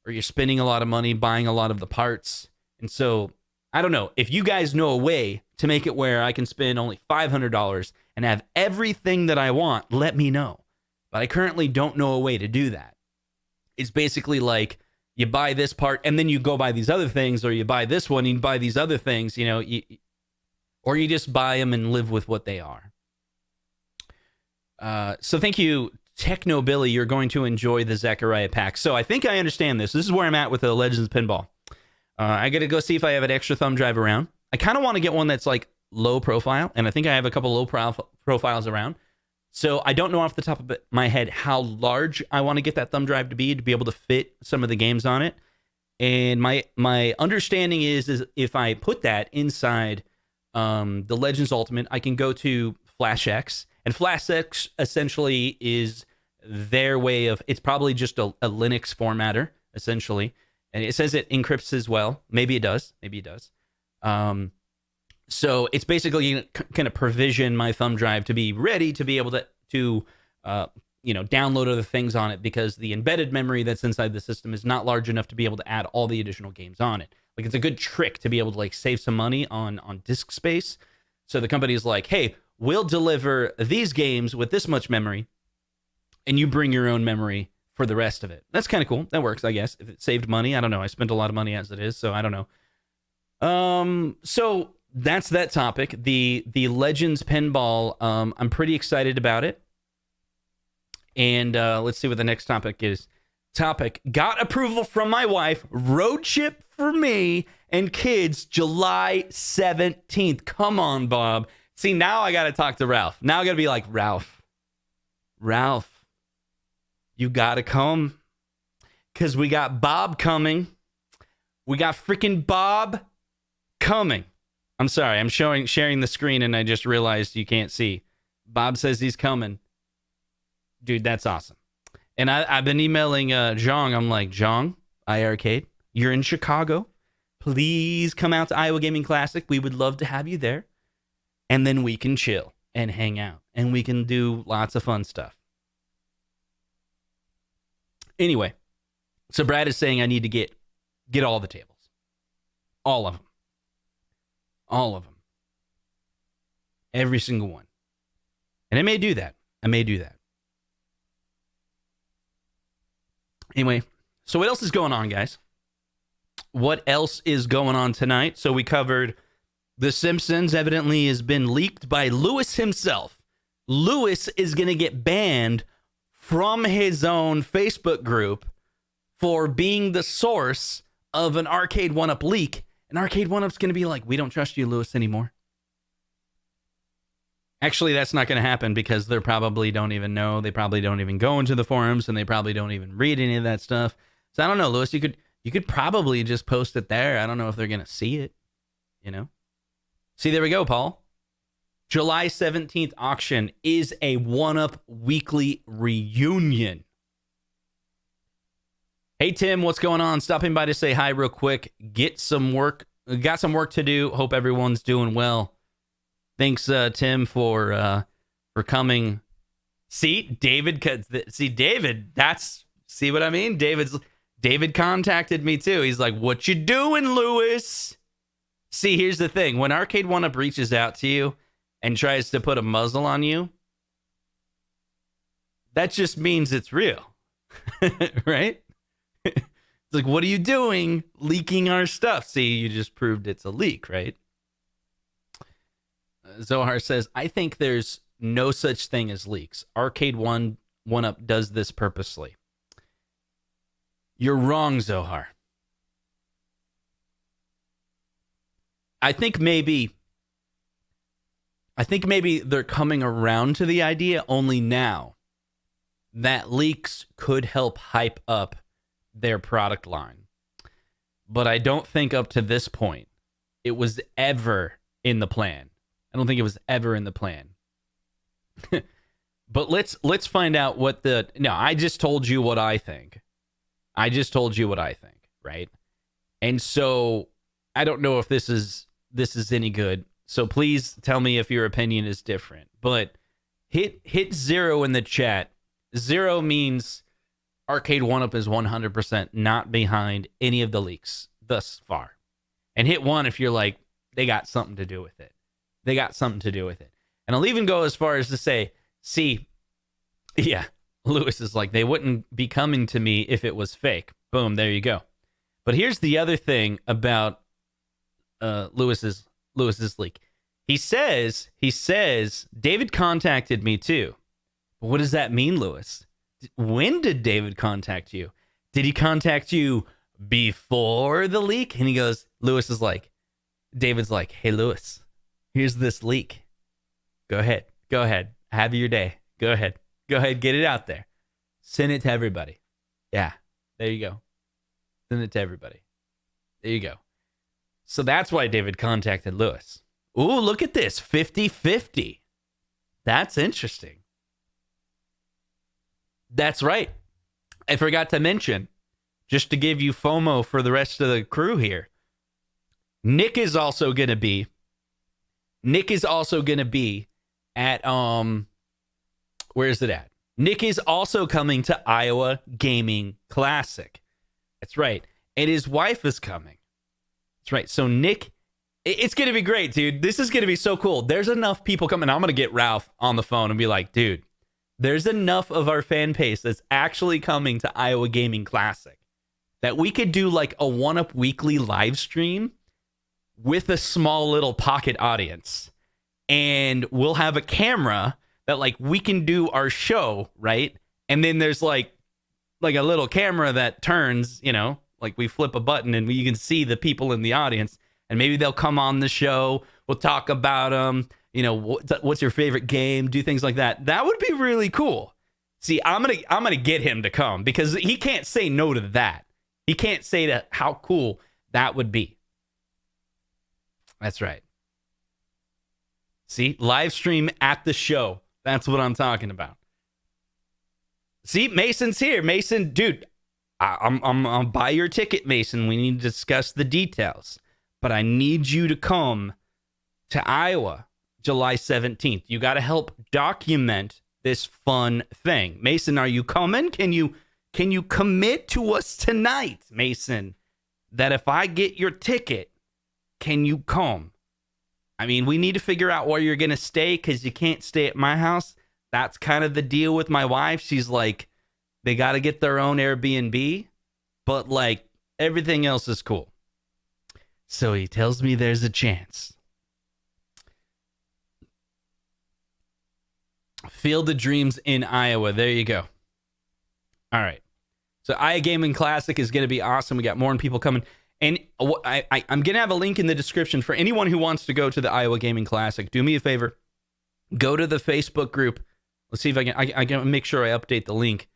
Speaker 1: or you're spending a lot of money buying a lot of the parts. And so, I don't know. If you guys know a way to make it where I can spend only $500 and have everything that I want, let me know. But I currently don't know a way to do that. It's basically like you buy this part and then you go buy these other things, or you buy this one and you buy these other things, or you just buy them and live with what they are. So thank you, Techno Billy. You're going to enjoy the Zechariah pack. So I think I understand this. This is where I'm at with the Legends Pinball. I got to go see if I have an extra thumb drive around. I kind of want to get one that's like low profile, and I think I have a couple low profiles around. So I don't know off the top of my head how large I want to get that thumb drive to be able to fit some of the games on it. And my understanding is if I put that inside the Legends Ultimate, I can go to FlashX. And FlashX essentially is their way of, it's probably just a Linux formatter, essentially. And it says it encrypts as well. Maybe it does. So it's basically going to provision my thumb drive to be ready to be able to download other things on it, because the embedded memory that's inside the system is not large enough to be able to add all the additional games on it. Like, it's a good trick to be able to like save some money on disk space. So the company's like, hey, we'll deliver these games with this much memory, and you bring your own memory for the rest of it. That's kind of cool. That works, I guess. If it saved money, I don't know. I spent a lot of money as it is, so I don't know. So that's that topic. The Legends Pinball, I'm pretty excited about it. And let's see what the next topic is. Got approval from my wife. Road trip for me and kids July 17th. Come on, Bob. See, now I got to talk to Ralph. Now I got to be like, Ralph, you got to come. Because we got Bob coming. We got freaking Bob coming. I'm sorry, I'm sharing the screen and I just realized you can't see. Bob says he's coming. Dude, that's awesome. And I've been emailing Zhang. I'm like, Zhang, iArcade, you're in Chicago. Please come out to Iowa Gaming Classic. We would love to have you there. And then we can chill and hang out. And we can do lots of fun stuff. Anyway, so Brad is saying I need to get all the tables. All of them. All of them. Every single one. And I may do that. Anyway, so what else is going on, guys? What else is going on tonight? So we covered The Simpsons evidently has been leaked by Lewis himself. Lewis is going to get banned from his own Facebook group for being the source of an Arcade 1-Up leak. And Arcade 1-Up's going to be like, we don't trust you, Lewis, anymore. Actually, that's not going to happen because they probably don't even know. They probably don't even go into the forums, and they probably don't even read any of that stuff. So I don't know, Lewis, you could probably just post it there. I don't know if they're going to see it, See, there we go, Paul. July 17th auction is a 1-Up weekly reunion. Hey, Tim, what's going on? Stopping by to say hi real quick. Got some work to do. Hope everyone's doing well. Thanks, Tim, for coming. See, David. See what I mean? David contacted me too. He's like, "What you doing, Lewis?" See, here's the thing: when Arcade 1-Up reaches out to you and tries to put a muzzle on you, that just means it's real, right? It's like, what are you doing, leaking our stuff? See, you just proved it's a leak, right? Zohar says, I think there's no such thing as leaks. Arcade 1-Up does this purposely. You're wrong, Zohar. I think maybe they're coming around to the idea only now that leaks could help hype up their product line. But I don't think up to this point it was ever in the plan. I don't think it was ever in the plan. But let's find out what I just told you what I think. Right? And so I don't know if this is any good. So please tell me if your opinion is different. But hit 0 in the chat. 0 means Arcade 1-Up is 100% not behind any of the leaks thus far. And hit 1 if you're like, they got something to do with it. And I'll even go as far as to say, see, yeah, Lewis is like, they wouldn't be coming to me if it was fake. Boom, there you go. But here's the other thing about Lewis's leak. He says David contacted me too. But what does that mean, Lewis? When did David contact you? Did he contact you before the leak? And he goes, David's like, hey, Lewis, here's this leak. Go ahead. Have your day. Go ahead. Get it out there. Send it to everybody. Yeah, there you go. Send it to everybody. There you go. So that's why David contacted Lewis. Ooh, look at this. 50-50. That's interesting. That's right. I forgot to mention, just to give you FOMO for the rest of the crew here, Nick is also going to be at, where is it at? Nick is also coming to Iowa Gaming Classic. That's right. And his wife is coming. That's right. So Nick, it's going to be great, dude. This is going to be so cool. There's enough people coming. I'm going to get Ralph on the phone and be like, dude, there's enough of our fan base that's actually coming to Iowa Gaming Classic that we could do like a one-up weekly live stream with a small little pocket audience. And we'll have a camera that like we can do our show, right? And then there's like a little camera that turns, like we flip a button and you can see the people in the audience. And maybe they'll come on the show. We'll talk about them. What's your favorite game? Do things like that. That would be really cool. See, I'm gonna get him to come because he can't say no to that. He can't say that how cool that would be. That's right. See, live stream at the show. That's what I'm talking about. See, Mason's here. Mason, dude, I'll buy your ticket, Mason. We need to discuss the details. But I need you to come to Iowa July 17th. You got to help document this fun thing. Mason, are you coming? Can you commit to us tonight, Mason, that if I get your ticket, can you come? I mean, we need to figure out where you're going to stay because you can't stay at my house. That's kind of the deal with my wife. She's like, they got to get their own Airbnb, but like everything else is cool. So he tells me there's a chance. Field of Dreams in Iowa. There you go. All right. So Iowa Gaming Classic is going to be awesome. We got more people coming. And I'm going to have a link in the description for anyone who wants to go to the Iowa Gaming Classic. Do me a favor. Go to the Facebook group. Let's see if I can make sure I update the link.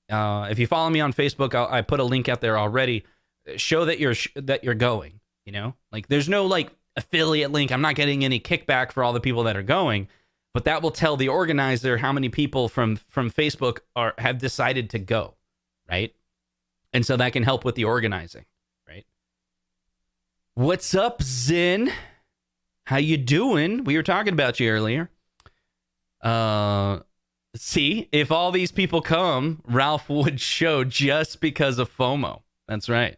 Speaker 1: If you follow me on Facebook, I put a link out there already. Show that you're going, Like there's no like affiliate link. I'm not getting any kickback for all the people that are going, but that will tell the organizer how many people from Facebook have decided to go, right? And so that can help with the organizing. What's up, Zen? How you doing? We were talking about you earlier. See, if all these people come, Ralph would show just because of FOMO. That's right.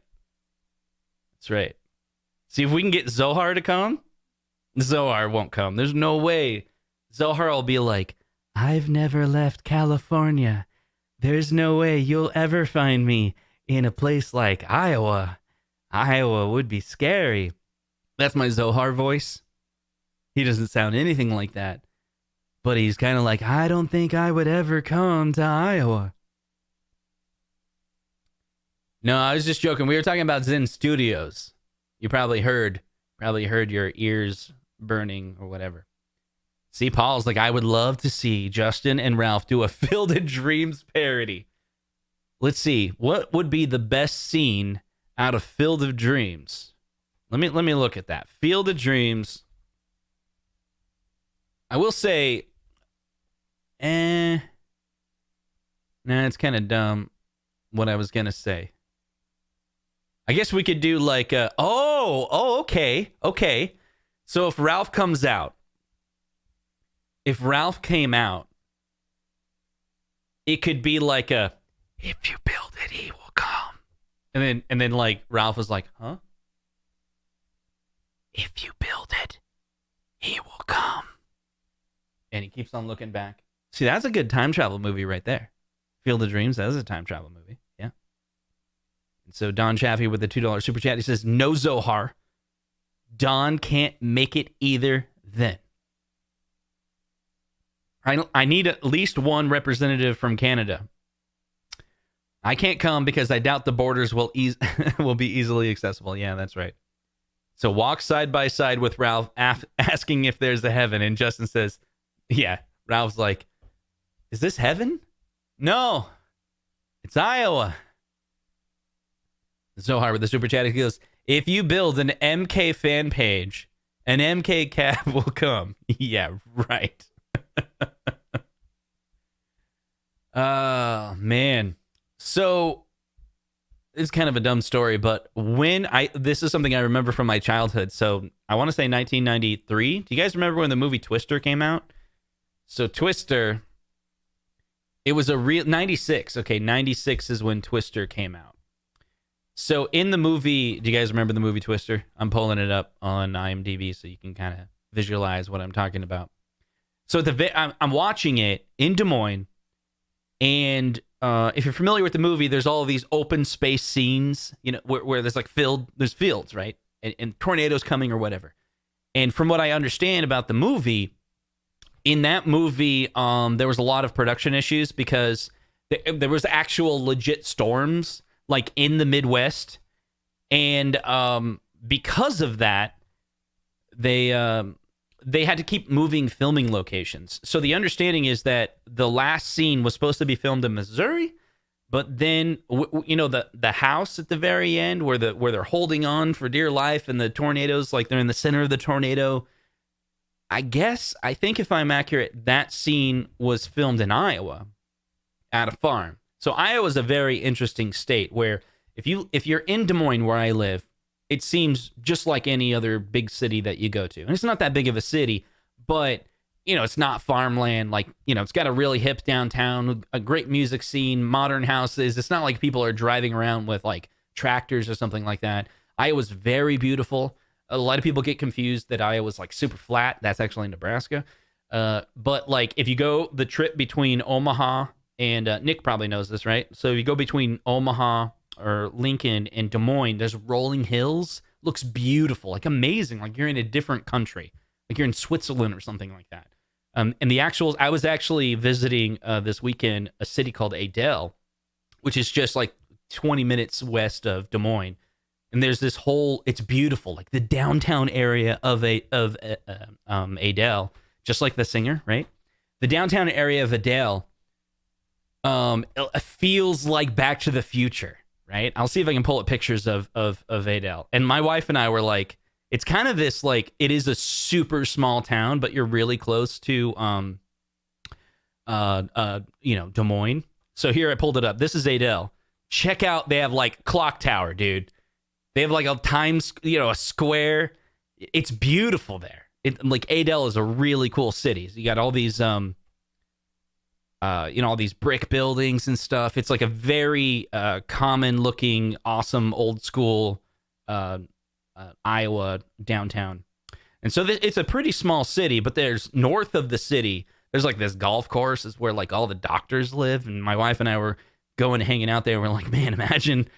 Speaker 1: See, if we can get Zohar to come, Zohar won't come. There's no way. Zohar will be like, I've never left California. There's no way you'll ever find me in a place like Iowa. Iowa would be scary. That's my Zohar voice. He doesn't sound anything like that. But he's kind of like, I don't think I would ever come to Iowa. No, I was just joking. We were talking about Zen Studios. You probably heard your ears burning or whatever. See, Paul's like, I would love to see Justin and Ralph do a Field of Dreams parody. Let's see. What would be the best scene out of Field of Dreams? Let me look at that. Field of Dreams. I will say, nah, it's kind of dumb what I was going to say. I guess we could do like okay. So if Ralph came out, it could be like if you build it, he will come. And then like Ralph was like, huh? If you build it, he will come. And he keeps on looking back. See, that's a good time travel movie right there. Field of Dreams, that is a time travel movie. Yeah. So Don Chaffee with the $2 super chat, he says, no Zohar. Don can't make it either then. I need at least one representative from Canada. I can't come because I doubt the borders will will be easily accessible. Yeah, that's right. So walk side by side with Ralph asking if there's a heaven. And Justin says, yeah. Ralph's like, is this heaven? No, it's Iowa. Zohar with the super chat, he goes, if you build an MK fan page, an MK cab will come. Yeah, right. Oh, man. So it's kind of a dumb story, but this is something I remember from my childhood. So I want to say 1993. Do you guys remember when the movie Twister came out? So Twister, it was a real 96. Okay, 96 is when Twister came out. So in the movie, do you guys remember the movie Twister? I'm pulling it up on IMDb so you can kind of visualize what I'm talking about. So I'm watching it in Des Moines, and if you're familiar with the movie, there's all of these open space scenes, you know, where there's like there's fields, right? And tornadoes coming or whatever. And from what I understand about the movie, in that movie, there was a lot of production issues because there was actual legit storms like in the Midwest. And because of that, they had to keep moving filming locations. So the understanding is that the last scene was supposed to be filmed in Missouri, but then the house at the very end where they're holding on for dear life and the tornadoes, like they're in the center of the tornado. I think if I'm accurate, that scene was filmed in Iowa at a farm. So Iowa is a very interesting state where if you're in Des Moines where I live, it seems just like any other big city that you go to. And it's not that big of a city, but, it's not farmland. Like, it's got a really hip downtown, a great music scene, modern houses. It's not like people are driving around with, like, tractors or something like that. Iowa's very beautiful. A lot of people get confused that Iowa's, like, super flat. That's actually Nebraska. But, like, if you go the trip between Omaha and Nick probably knows this, right? So if you go between Omaha or Lincoln and Des Moines, there's rolling hills. Looks beautiful, like amazing, like you're in a different country, like you're in Switzerland or something like that. And I was actually visiting this weekend a city called Adel, which is just like 20 minutes west of Des Moines. And there's this it's beautiful, like the downtown area of Adel, just like the singer, right? The downtown area of Adel it feels like Back to the Future. Right? I'll see if I can pull up pictures of Adel. And my wife and I were like, it's kind of this, like, it is a super small town, but you're really close to, Des Moines. So here I pulled it up. This is Adel. Check out, they have like clock tower, dude. They have like a a square. It's beautiful there. Like Adel is a really cool city. So you got all these, all these brick buildings and stuff. It's like a very common looking, awesome, old school Iowa downtown. And so it's a pretty small city, but there's north of the city, there's like this golf course is where like all the doctors live. And my wife and I were going and hanging out there. And we're like, man, imagine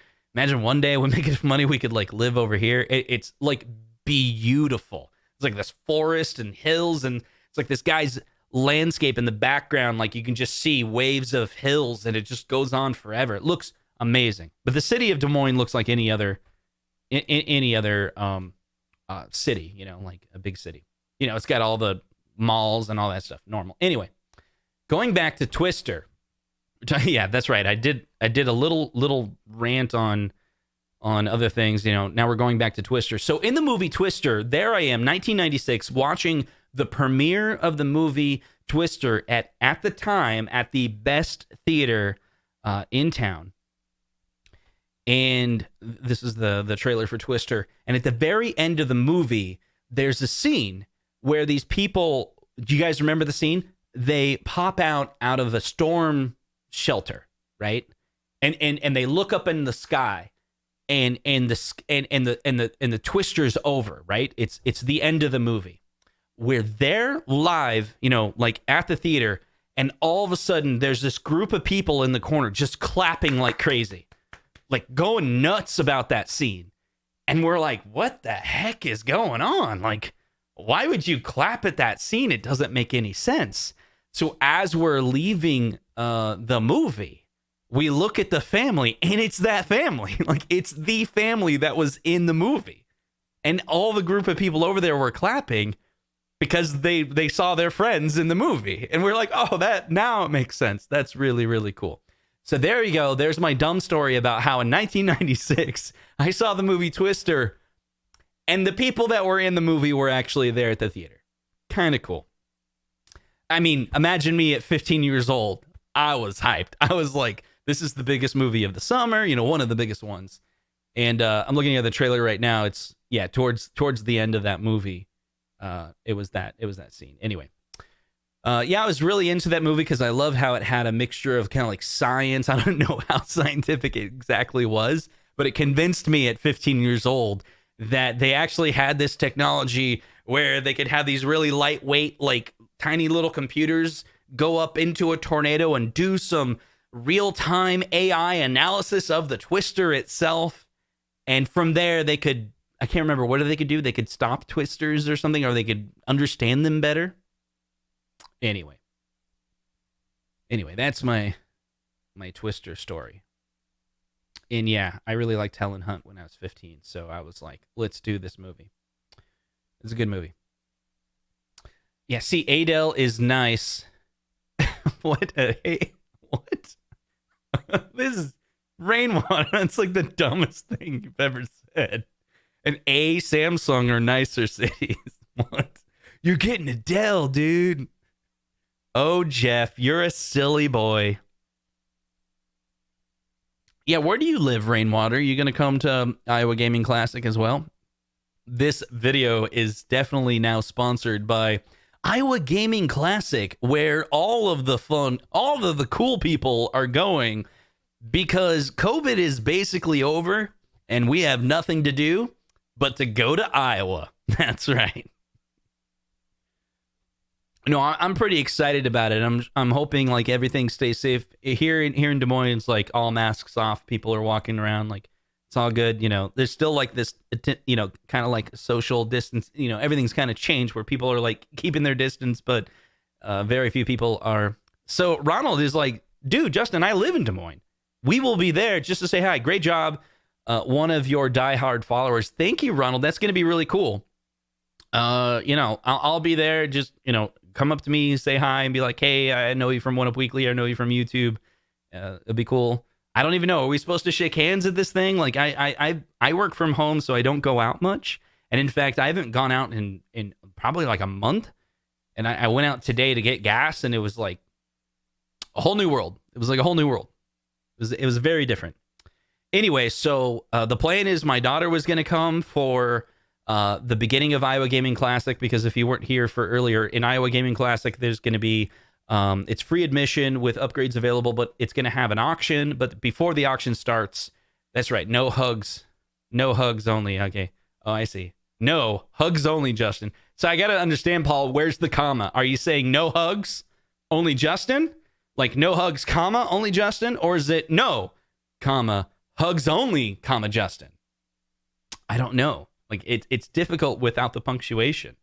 Speaker 1: one day we make enough money, we could like live over here. It's like beautiful. It's like this forest and hills. And it's like this guy's landscape in the background, like you can just see waves of hills and it just goes on forever. It looks amazing. But the city of Des Moines looks like any other city, like a big city. It's got all the malls and all that stuff. Normal. Anyway, going back to Twister. Yeah, that's right. I did a little rant on other things. Now we're going back to Twister. So in the movie Twister, there I am, 1996, watching the premiere of the movie Twister at the time at the best theater in town. And this is the trailer for Twister. And at the very end of the movie, there's a scene where these people, do you guys remember the scene? They pop out of a storm shelter, right? And they look up in the sky and the Twister's over, right? It's the end of the movie. Where they're live, like at the theater, and all of a sudden there's this group of people in the corner just clapping like crazy. like going nuts about that scene. And we're like, what the heck is going on? Like, why would you clap at that scene? It doesn't make any sense. So as we're leaving the movie, we look at the family, and it's that family. Like, it's the family that was in the movie. And all the group of people over there were clapping because they saw their friends in the movie. And we're like, oh, that now it makes sense. That's really, really cool. So there you go. There's my dumb story about how in 1996, I saw the movie Twister, and the people that were in the movie were actually there at the theater. Kind of cool. I mean, imagine me at 15 years old. I was hyped. I was like, this is the biggest movie of the summer, one of the biggest ones. And I'm looking at the trailer right now. It's, towards the end of that movie. It was that scene. Anyway. I was really into that movie because I love how it had a mixture of kind of like science. I don't know how scientific it exactly was, but it convinced me at 15 years old that they actually had this technology where they could have these really lightweight, like tiny little computers go up into a tornado and do some real-time AI analysis of the twister itself. And from there, they could, I can't remember, what they could do? They could stop twisters or something, or they could understand them better. Anyway, that's my Twister story. And I really liked Helen Hunt when I was 15, so I was like, let's do this movie. It's a good movie. Yeah, see, Adele is nice. What? This is rainwater. That's like the dumbest thing you've ever said. And Samsung are nicer cities. What? You're getting Adele, dude. Oh, Jeff, you're a silly boy. Yeah, where do you live, Rainwater? You going to come to Iowa Gaming Classic as well? This video is definitely now sponsored by Iowa Gaming Classic, where all of the fun, all of the cool people are going because COVID is basically over and we have nothing to do but to go to Iowa. That's right. No, I'm pretty excited about it. I'm hoping like everything stays safe here in Des Moines. It's like all masks off. People are walking around like it's all good. There's still like this, kind of like social distance. Everything's kind of changed where people are like keeping their distance, but very few people are. So Ronald is like, dude, Justin, I live in Des Moines. We will be there just to say hi. Great job, one of your diehard followers. Thank you, Ronald. That's going to be really cool. I'll be there. Just come up to me, say hi, and be like, hey, I know you from One Up Weekly. I know you from YouTube. It'd be cool. I don't even know. Are we supposed to shake hands at this thing? Like, I work from home, so I don't go out much. And in fact, I haven't gone out in probably like a month. And I went out today to get gas, and it was like a whole new world. It was like a whole new world. It was very different. Anyway, so the plan is my daughter was going to come for the beginning of Iowa Gaming Classic, because if you weren't here for earlier, in Iowa Gaming Classic, there's going to be, it's free admission with upgrades available, but it's going to have an auction. But before the auction starts, that's right, no hugs only. Okay. Oh, I see. No hugs only, Justin. So I got to understand, Paul, where's the comma? Are you saying no hugs, only Justin? Like no hugs, comma, only Justin? Or is it no, comma, hugs only, comma, Justin? I don't know. Like it's difficult without the punctuation.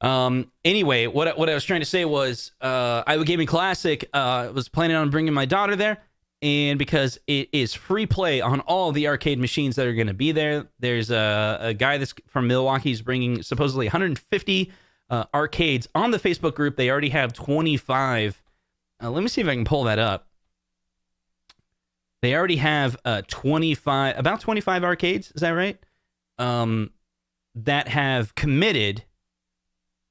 Speaker 1: Anyway, what I was trying to say was Iowa Gaming Classic was planning on bringing my daughter there, and because it is free play on all the arcade machines that are going to be there. There's a guy that's from Milwaukee. He's bringing supposedly 150 arcades on the Facebook group. They already have 25. Let me see if I can pull that up. They already have about 25 arcades. Is that right? That have committed,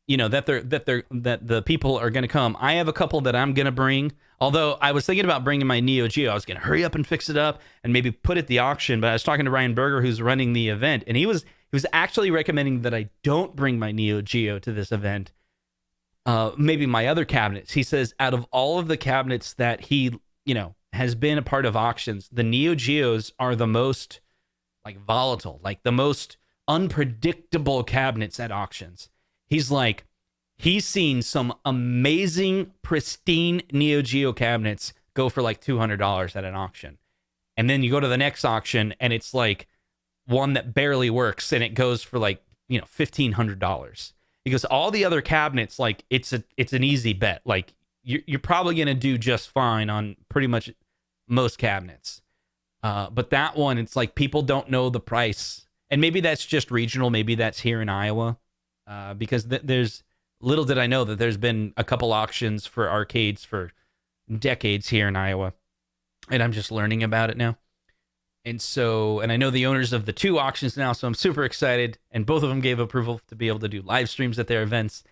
Speaker 1: that the people are going to come. I have a couple that I'm going to bring. Although I was thinking about bringing my Neo Geo. I was going to hurry up and fix it up and maybe put it at the auction. But I was talking to Ryan Berger, who's running the event, and he was actually recommending that I don't bring my Neo Geo to this event. Maybe my other cabinets. He says out of all of the cabinets that he, has been a part of auctions, the Neo Geos are the most like volatile, like the most unpredictable cabinets at auctions. He's like, he's seen some amazing, pristine Neo Geo cabinets go for like $200 at an auction. And then you go to the next auction and it's like one that barely works and it goes for like, $1,500. Because all the other cabinets, like it's an easy bet. Like you're probably going to do just fine on pretty much most cabinets. But that one, it's like people don't know the price. And maybe that's just regional. Maybe that's here in Iowa. Because there's, little did I know that there's been a couple auctions for arcades for decades here in Iowa. And I'm just learning about it now. And I know the owners of the 2 auctions now, so I'm super excited. And both of them gave approval to be able to do live streams at their events.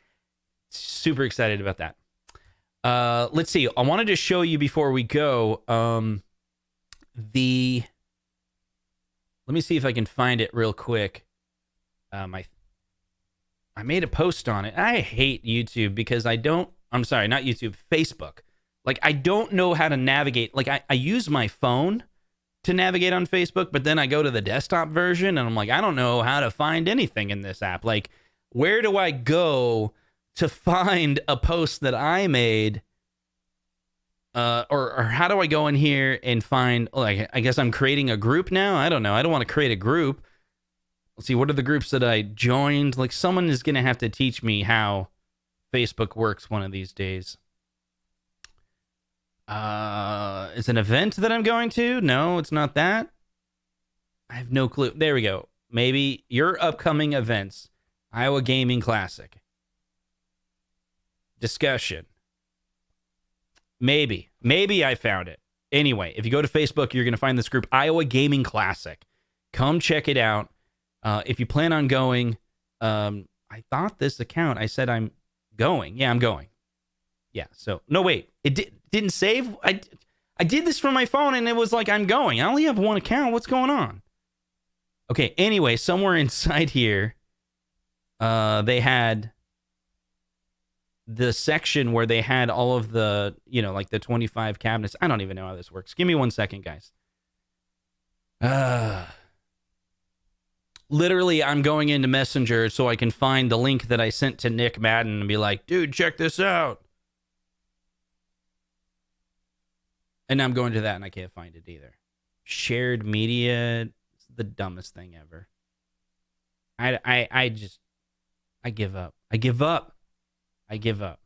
Speaker 1: Super excited about that. Let's see. I wanted to show you before we go, let me see if I can find it real quick. I made a post on it. I hate YouTube because I'm sorry, not YouTube, Facebook. Like, I don't know how to navigate. Like, I use my phone to navigate on Facebook, but then I go to the desktop version and I'm like, I don't know how to find anything in this app. Like, where do I go to find a post that I made? Or how do I go in here and find, like, I guess I'm creating a group now. I don't know. I don't want to create a group. Let's see. What are the groups that I joined? Like, someone is going to have to teach me how Facebook works one of these days. It's an event that I'm going to? No, it's not that. I have no clue. There we go. Maybe your upcoming events. Iowa Gaming Classic. Discussion. Maybe I found it. Anyway, if you go to Facebook, you're going to find this group, Iowa Gaming Classic. Come check it out. If you plan on going, I thought this account, I said I'm going. Yeah, I'm going. Yeah, so, no, wait. It didn't save? I did this from my phone, and it was like, I'm going. I only have one account. What's going on? Okay, anyway, somewhere inside here, they had the section where they had all of the, like the 25 cabinets. I don't even know how this works. Give me 1 second, guys. Literally, I'm going into Messenger so I can find the link that I sent to Nick Madden and be like, dude, check this out. And I'm going to that and I can't find it either. Shared media, it's the dumbest thing ever. I give up. I give up.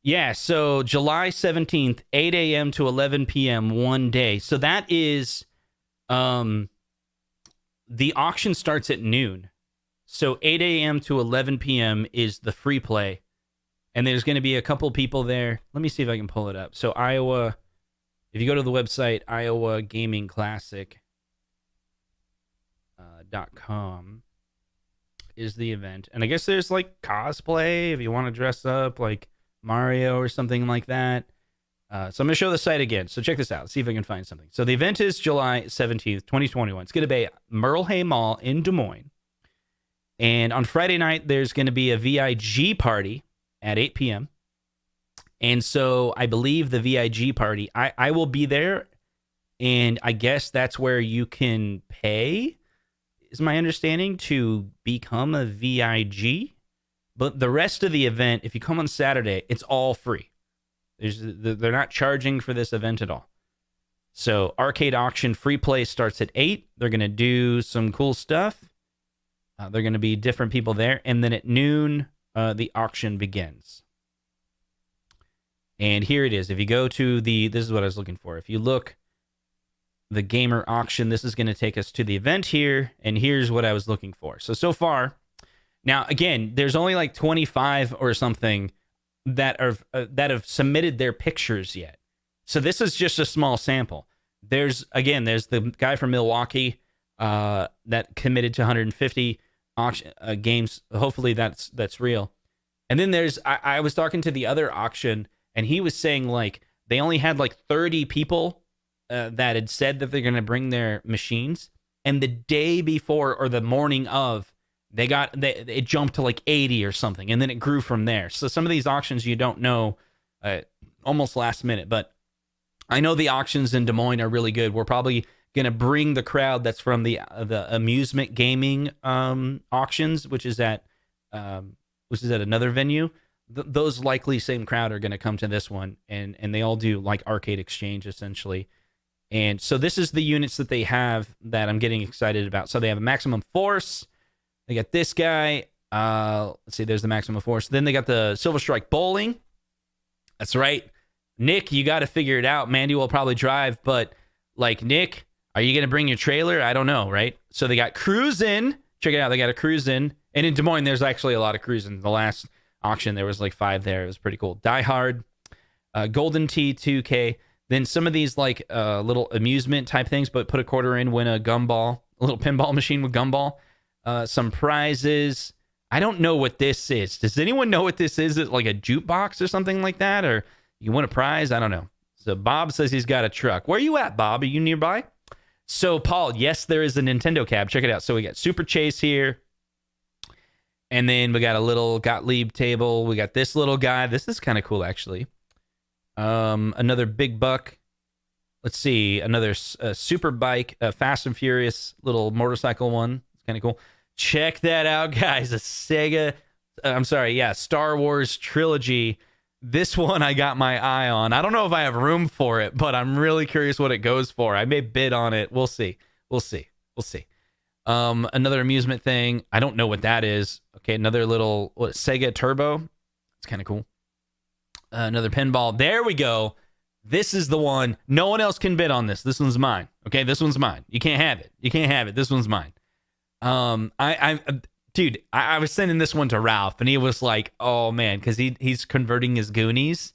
Speaker 1: Yeah, so July 17th, 8 a.m. to 11 p.m. one day. So that is, the auction starts at noon. So 8 a.m. to 11 p.m. is the free play. And there's going to be a couple people there. Let me see if I can pull it up. So Iowa, if you go to the website, iowagamingclassic.com is the event. And I guess there's like cosplay if you want to dress up like Mario or something like that. So I'm going to show the site again. So check this out. See if I can find something. So the event is July 17th, 2021. It's going to be at Merle Hay Mall in Des Moines. And on Friday night, there's going to be a VIG party at 8 p.m. And so I believe the VIG party, I will be there. And I guess that's where you can pay, is my understanding, to become a VIG. But the rest of the event, if you come on Saturday, it's all free. They're not charging for this event at all. So arcade auction free play starts at 8. They're going to do some cool stuff. They're going to be different people there. And then at noon, the auction begins. And here it is. If you go to this is what I was looking for. If you look, the gamer auction, this is going to take us to the event here. And here's what I was looking for. So far, now, again, there's only like 25 or something that have submitted their pictures yet. So this is just a small sample. There's the guy from Milwaukee that committed to 150 games. Hopefully that's real. And then I was talking to the other auction, and he was saying like they only had like 30 people that had said that they're going to bring their machines, and the day before or the morning of, it jumped to like 80 or something, and then it grew from there. So some of these auctions you don't know, almost last minute, but I know the auctions in Des Moines are really good. We're probably going to bring the crowd that's from the amusement gaming auctions, which is at another venue. Those likely same crowd are going to come to this one, and they all do like arcade exchange essentially. And so this is the units that they have that I'm getting excited about. So they have a maximum force. They got this guy. Let's see, there's the maximum force. Then they got the Silver Strike Bowling. That's right. Nick, you got to figure it out. Mandy will probably drive, but like, Nick, are you going to bring your trailer? I don't know, right? So they got Cruisin'. Check it out. They got a Cruisin'. And in Des Moines, there's actually a lot of Cruisin'. The last auction, there was like 5 there. It was pretty cool. Die Hard, Golden Tee 2K. Then some of these like little amusement type things, but put a quarter in, win a gumball, a little pinball machine with gumball. Some prizes. I don't know what this is. Does anyone know what this is? Is it like a jukebox or something like that? Or you win a prize? I don't know. So Bob says he's got a truck. Where are you at, Bob? Are you nearby? So Paul, yes, there is a Nintendo cab. Check it out. So we got Super Chase here. And then we got a little Gottlieb table. We got this little guy. This is kind of cool, actually. Another Big Buck. Let's see. Another super bike, Fast and Furious little motorcycle one. It's kind of cool. Check that out, guys. A Sega. Star Wars trilogy. This one I got my eye on. I don't know if I have room for it, but I'm really curious what it goes for. I may bid on it. We'll see. Another amusement thing. I don't know what that is. Okay, another little Sega Turbo. It's kind of cool. Another pinball. There we go. This is the one. No one else can bid on this. This one's mine. Okay, this one's mine. You can't have it. This one's mine. I was sending this one to Ralph, and he was like, "Oh man," because he's converting his Goonies,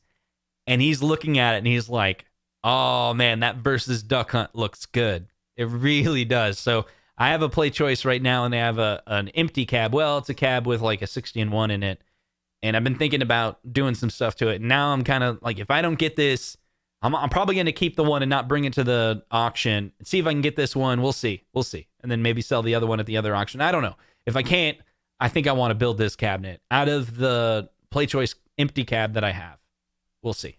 Speaker 1: and he's looking at it, and he's like, "Oh man, that versus Duck Hunt looks good. It really does." So I have a play choice right now, and they have an empty cab. Well, it's a cab with like a 60-1 in it, and I've been thinking about doing some stuff to it. Now I'm kind of like, if I don't get this, I'm probably going to keep the one and not bring it to the auction. See if I can get this one. We'll see, and then maybe sell the other one at the other auction. I don't know. If I can't, I think I want to build this cabinet out of the play choice empty cab that I have. We'll see.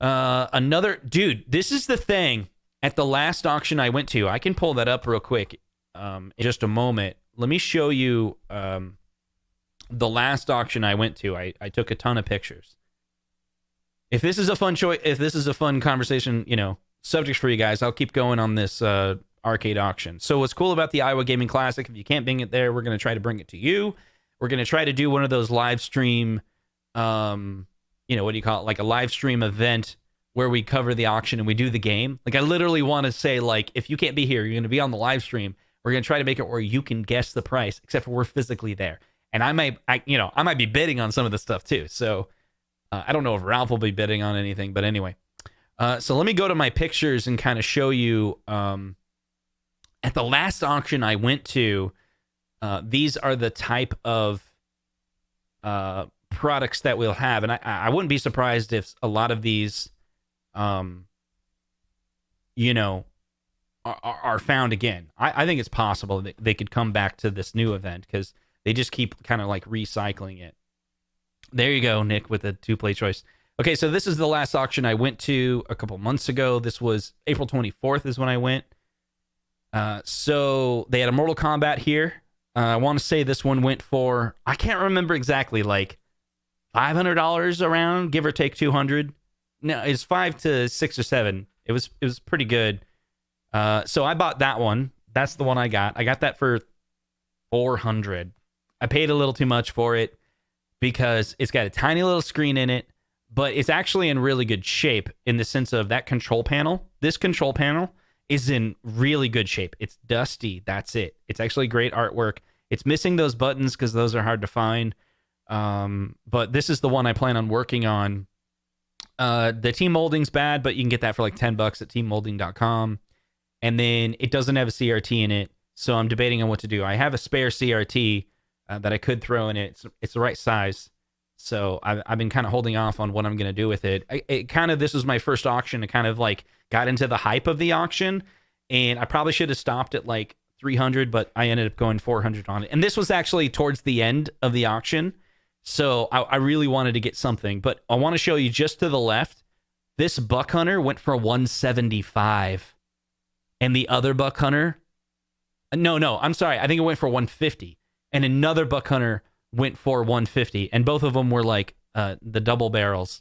Speaker 1: This is the thing. At the last auction I went to, I can pull that up real quick in just a moment. Let me show you the last auction I went to. I took a ton of pictures. If this is a fun choice, if this is a fun conversation, subjects for you guys, I'll keep going on this arcade auction. So what's cool about the Iowa Gaming Classic, if you can't bring it there, we're going to try to bring it to you. We're going to try to do one of those live stream, what do you call it? Like a live stream event where we cover the auction and we do the game. Like I literally want to say, like, if you can't be here, you're going to be on the live stream. We're going to try to make it where you can guess the price, except for we're physically there. And I might be bidding on some of the stuff too. So I don't know if Ralph will be bidding on anything, but anyway. So let me go to my pictures and kind of show you, at the last auction I went to, these are the type of products that we'll have. And I wouldn't be surprised if a lot of these, are found again. I think it's possible that they could come back to this new event because they just keep kind of like recycling it. There you go, Nick, with a 2-play choice. Okay, so this is the last auction I went to a couple months ago. This was April 24th is when I went. So they had a Mortal Kombat here. I want to say this one went for, I can't remember exactly, like $500 around, give or take 200. No, it's 5 to 6 or 7. It was pretty good. So I bought that one. That's the one I got. I got that for $400. I paid a little too much for it because it's got a tiny little screen in it, but it's actually in really good shape in the sense of that control panel. This control panel is in really good shape. It's dusty. That's it. It's actually great artwork. It's missing those buttons because those are hard to find. But this is the one I plan on working on. The team molding's bad, but you can get that for like $10 at teammolding.com. And then it doesn't have a CRT in it, so I'm debating on what to do. I have a spare CRT that I could throw in it. It's the right size. So I've been kind of holding off on what I'm going to do with it. This was my first auction. I kind of like got into the hype of the auction, and I probably should have stopped at like 300, but I ended up going 400 on it. And this was actually towards the end of the auction. So I really wanted to get something, but I want to show you just to the left. This Buck Hunter went for 175, and the other Buck Hunter, no, I'm sorry. I think it went for 150, and another Buck Hunter went for 150, and both of them were like the double barrels.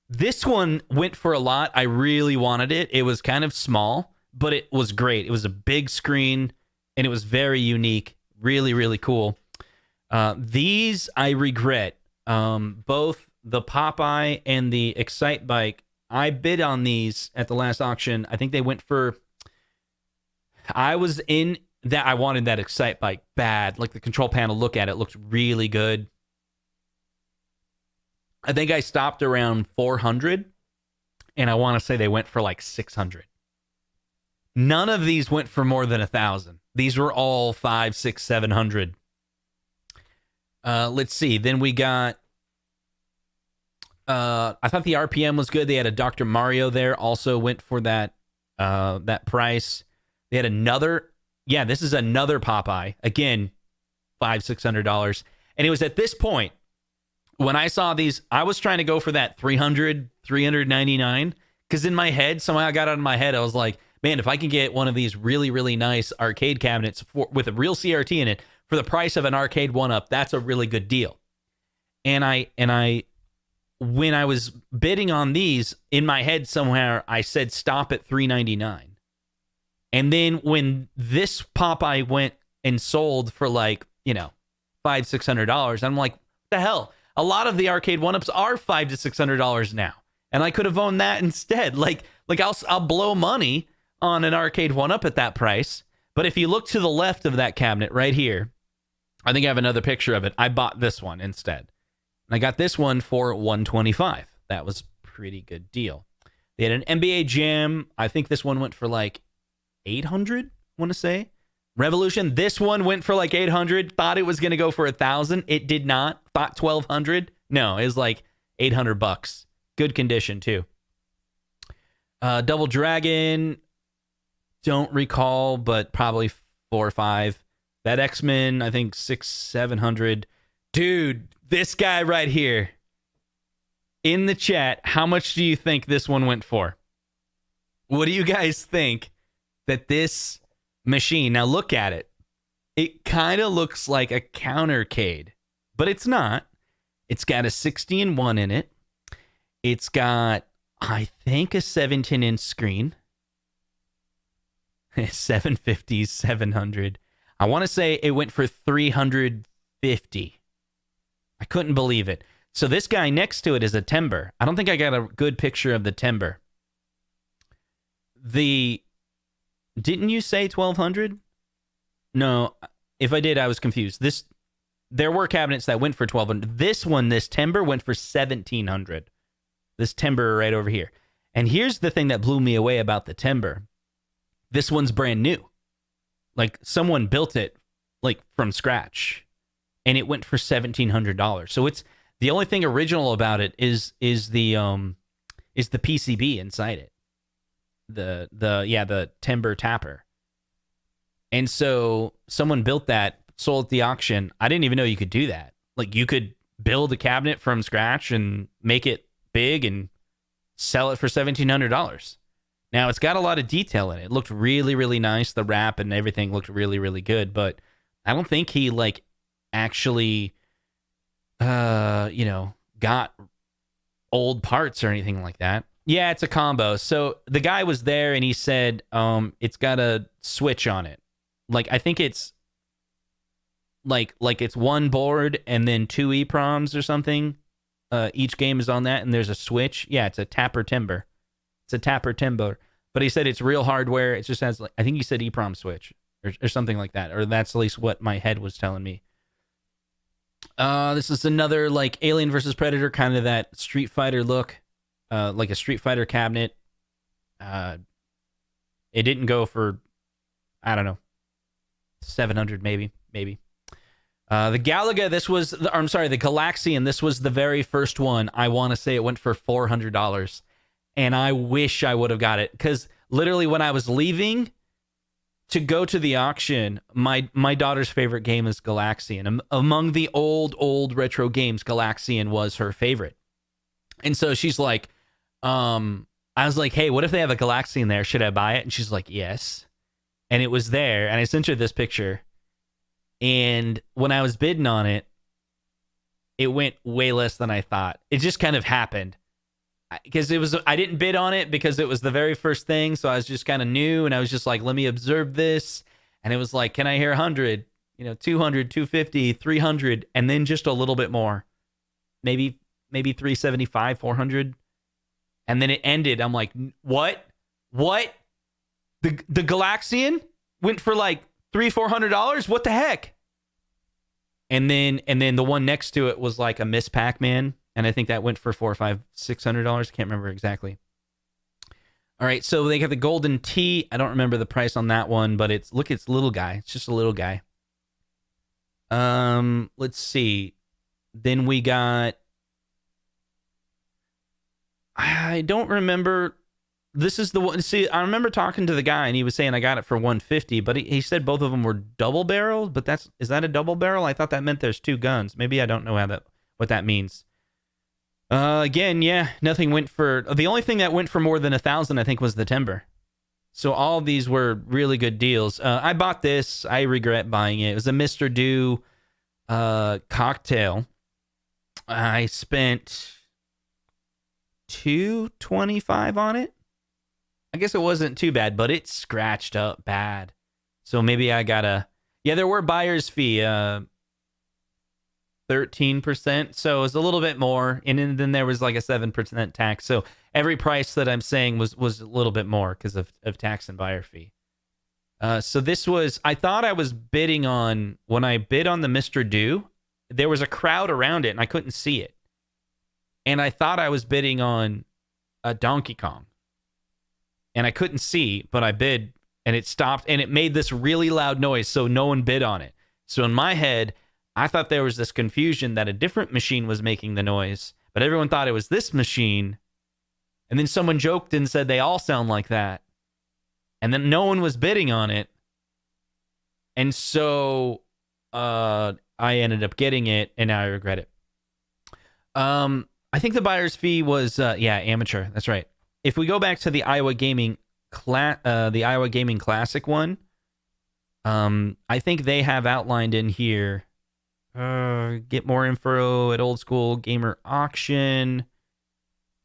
Speaker 1: This one went for a lot. I really wanted it. It was kind of small, but it was great. It was a big screen, and it was very unique. Really, really cool. These I regret. Both the Popeye and the Excite Bike. I bid on these at the last auction. I think they went for... I was in that. I wanted that Excite Bike bad. Like the control panel, look at it, looked really good. I think I stopped around 400, and I want to say they went for like 600. None of these went for more than 1,000. These were all 500, 600, 700. Let's see. Then we got... I thought the RPM was good. They had a Dr. Mario there. Also went for that price. They had another... Yeah, this is another Popeye. Again, $500, $600. And it was at this point, when I saw these, I was trying to go for that 300, 399. Because in my head, somehow I got out of my head, I was like, man, if I can get one of these really, really nice arcade cabinets with a real CRT in it for the price of an arcade 1-up, that's a really good deal. And I, when I was bidding on these, in my head somewhere, I said stop at $399. And then when this Popeye went and sold for like, $500, $600, I'm like, what the hell? A lot of the arcade 1-ups are $500 to $600 now. And I could have owned that instead. Like I'll blow money on an arcade 1-up at that price. But if you look to the left of that cabinet right here, I think I have another picture of it. I bought this one instead. And I got this one for $125. That was a pretty good deal. They had an NBA Jam. I think this one went for like 800, I want to say. Revolution, this one went for like 800. Thought it was going to go for 1,000. It did not. Thought 1,200. No, it was like $800. Good condition too. Double Dragon, don't recall, but probably 4 or 5. That X-Men, I think 600, 700. Dude, this guy right here. In the chat, how much do you think this one went for? What do you guys think that this machine, now look at it. It kind of looks like a countercade, but it's not. It's got a 60-1 in it. It's got, I think, a 17-inch screen. 750, 700. I want to say it went for 350. I couldn't believe it. So this guy next to it is a Timber. I don't think I got a good picture of the Timber. Didn't you say 1,200? No, if I did, I was confused. There were cabinets that went for 1,200. This Timber went for 1,700. This Timber right over here. And here's the thing that blew me away about the Timber. This one's brand new. Like someone built it like from scratch, and it went for $1,700. So it's the only thing original about it is the PCB inside it. The Timber Tapper. And so someone built that, sold at the auction. I didn't even know you could do that. Like you could build a cabinet from scratch and make it big and sell it for $1,700. Now it's got a lot of detail in it. It looked really, really nice. The wrap and everything looked really, really good, but I don't think he like actually got old parts or anything like that. Yeah, it's a combo. So the guy was there and he said it's got a switch on it. Like I think it's like it's one board and then 2 EEPROMs or something. Each game is on that and there's a switch. Yeah, it's a Tapper Timber. It's a Tapper Timber. But he said it's real hardware. It just has, like, I think he said EEPROM switch or something like that. Or that's at least what my head was telling me. This is another like Alien versus Predator, kind of that Street Fighter look. Like a Street Fighter cabinet. It didn't go for, I don't know, 700 maybe. The Galaga, the Galaxian, this was the very first one. I want to say it went for $400. And I wish I would have got it. Because literally when I was leaving to go to the auction, my daughter's favorite game is Galaxian. Among the old retro games, Galaxian was her favorite. And so she's like, I was like, hey, what if they have a Galaxian there? Should I buy it? And she's like, yes. And it was there. And I sent her this picture. And when I was bidding on it, it went way less than I thought. It just kind of happened. because I didn't bid on it because it was the very first thing. So I was just kind of new, and I was just like, let me observe this. And it was like, can I hear 100, 200, 250, 300, and then just a little bit more, maybe 375, 400. And then it ended. I'm like, what? The Galaxian went for like $300-$400. What the heck? And then the one next to it was like a Miss Pac-Man, and I think that went for $400-$600. I can't remember exactly. All right, so they got the Golden Tee. I don't remember the price on that one, but it's a little guy. It's just a little guy. Let's see. Then we got. I don't remember. This is the one. See, I remember talking to the guy, and he was saying I got it for $150, but he said both of them were double barreled. But is that a double barrel? I thought that meant there's two guns. Maybe I don't know what that means. Again, yeah, nothing went for. The only thing that went for more than 1,000, I think, was the timber. So all of these were really good deals. I bought this. I regret buying it. It was a Mr. Do cocktail. I spent $225 on it. I guess it wasn't too bad, but it scratched up bad. So maybe I gotta. Yeah, there were buyer's fee, 13%. So it was a little bit more, and then there was like a 7% tax. So every price that I'm saying was a little bit more because of tax and buyer fee. So this was. I thought I was bidding on when I bid on the Mr. Do. There was a crowd around it, and I couldn't see it. And I thought I was bidding on a Donkey Kong. And I couldn't see, but I bid, and it stopped, and it made this really loud noise, so no one bid on it. So in my head, I thought there was this confusion that a different machine was making the noise, but everyone thought it was this machine. And then someone joked and said they all sound like that. And then no one was bidding on it. And so I ended up getting it, and now I regret it. I think the buyer's fee was, amateur. That's right. If we go back to the Iowa Gaming Classic one, I think they have outlined in here, get more info at Old School Gamer Auction.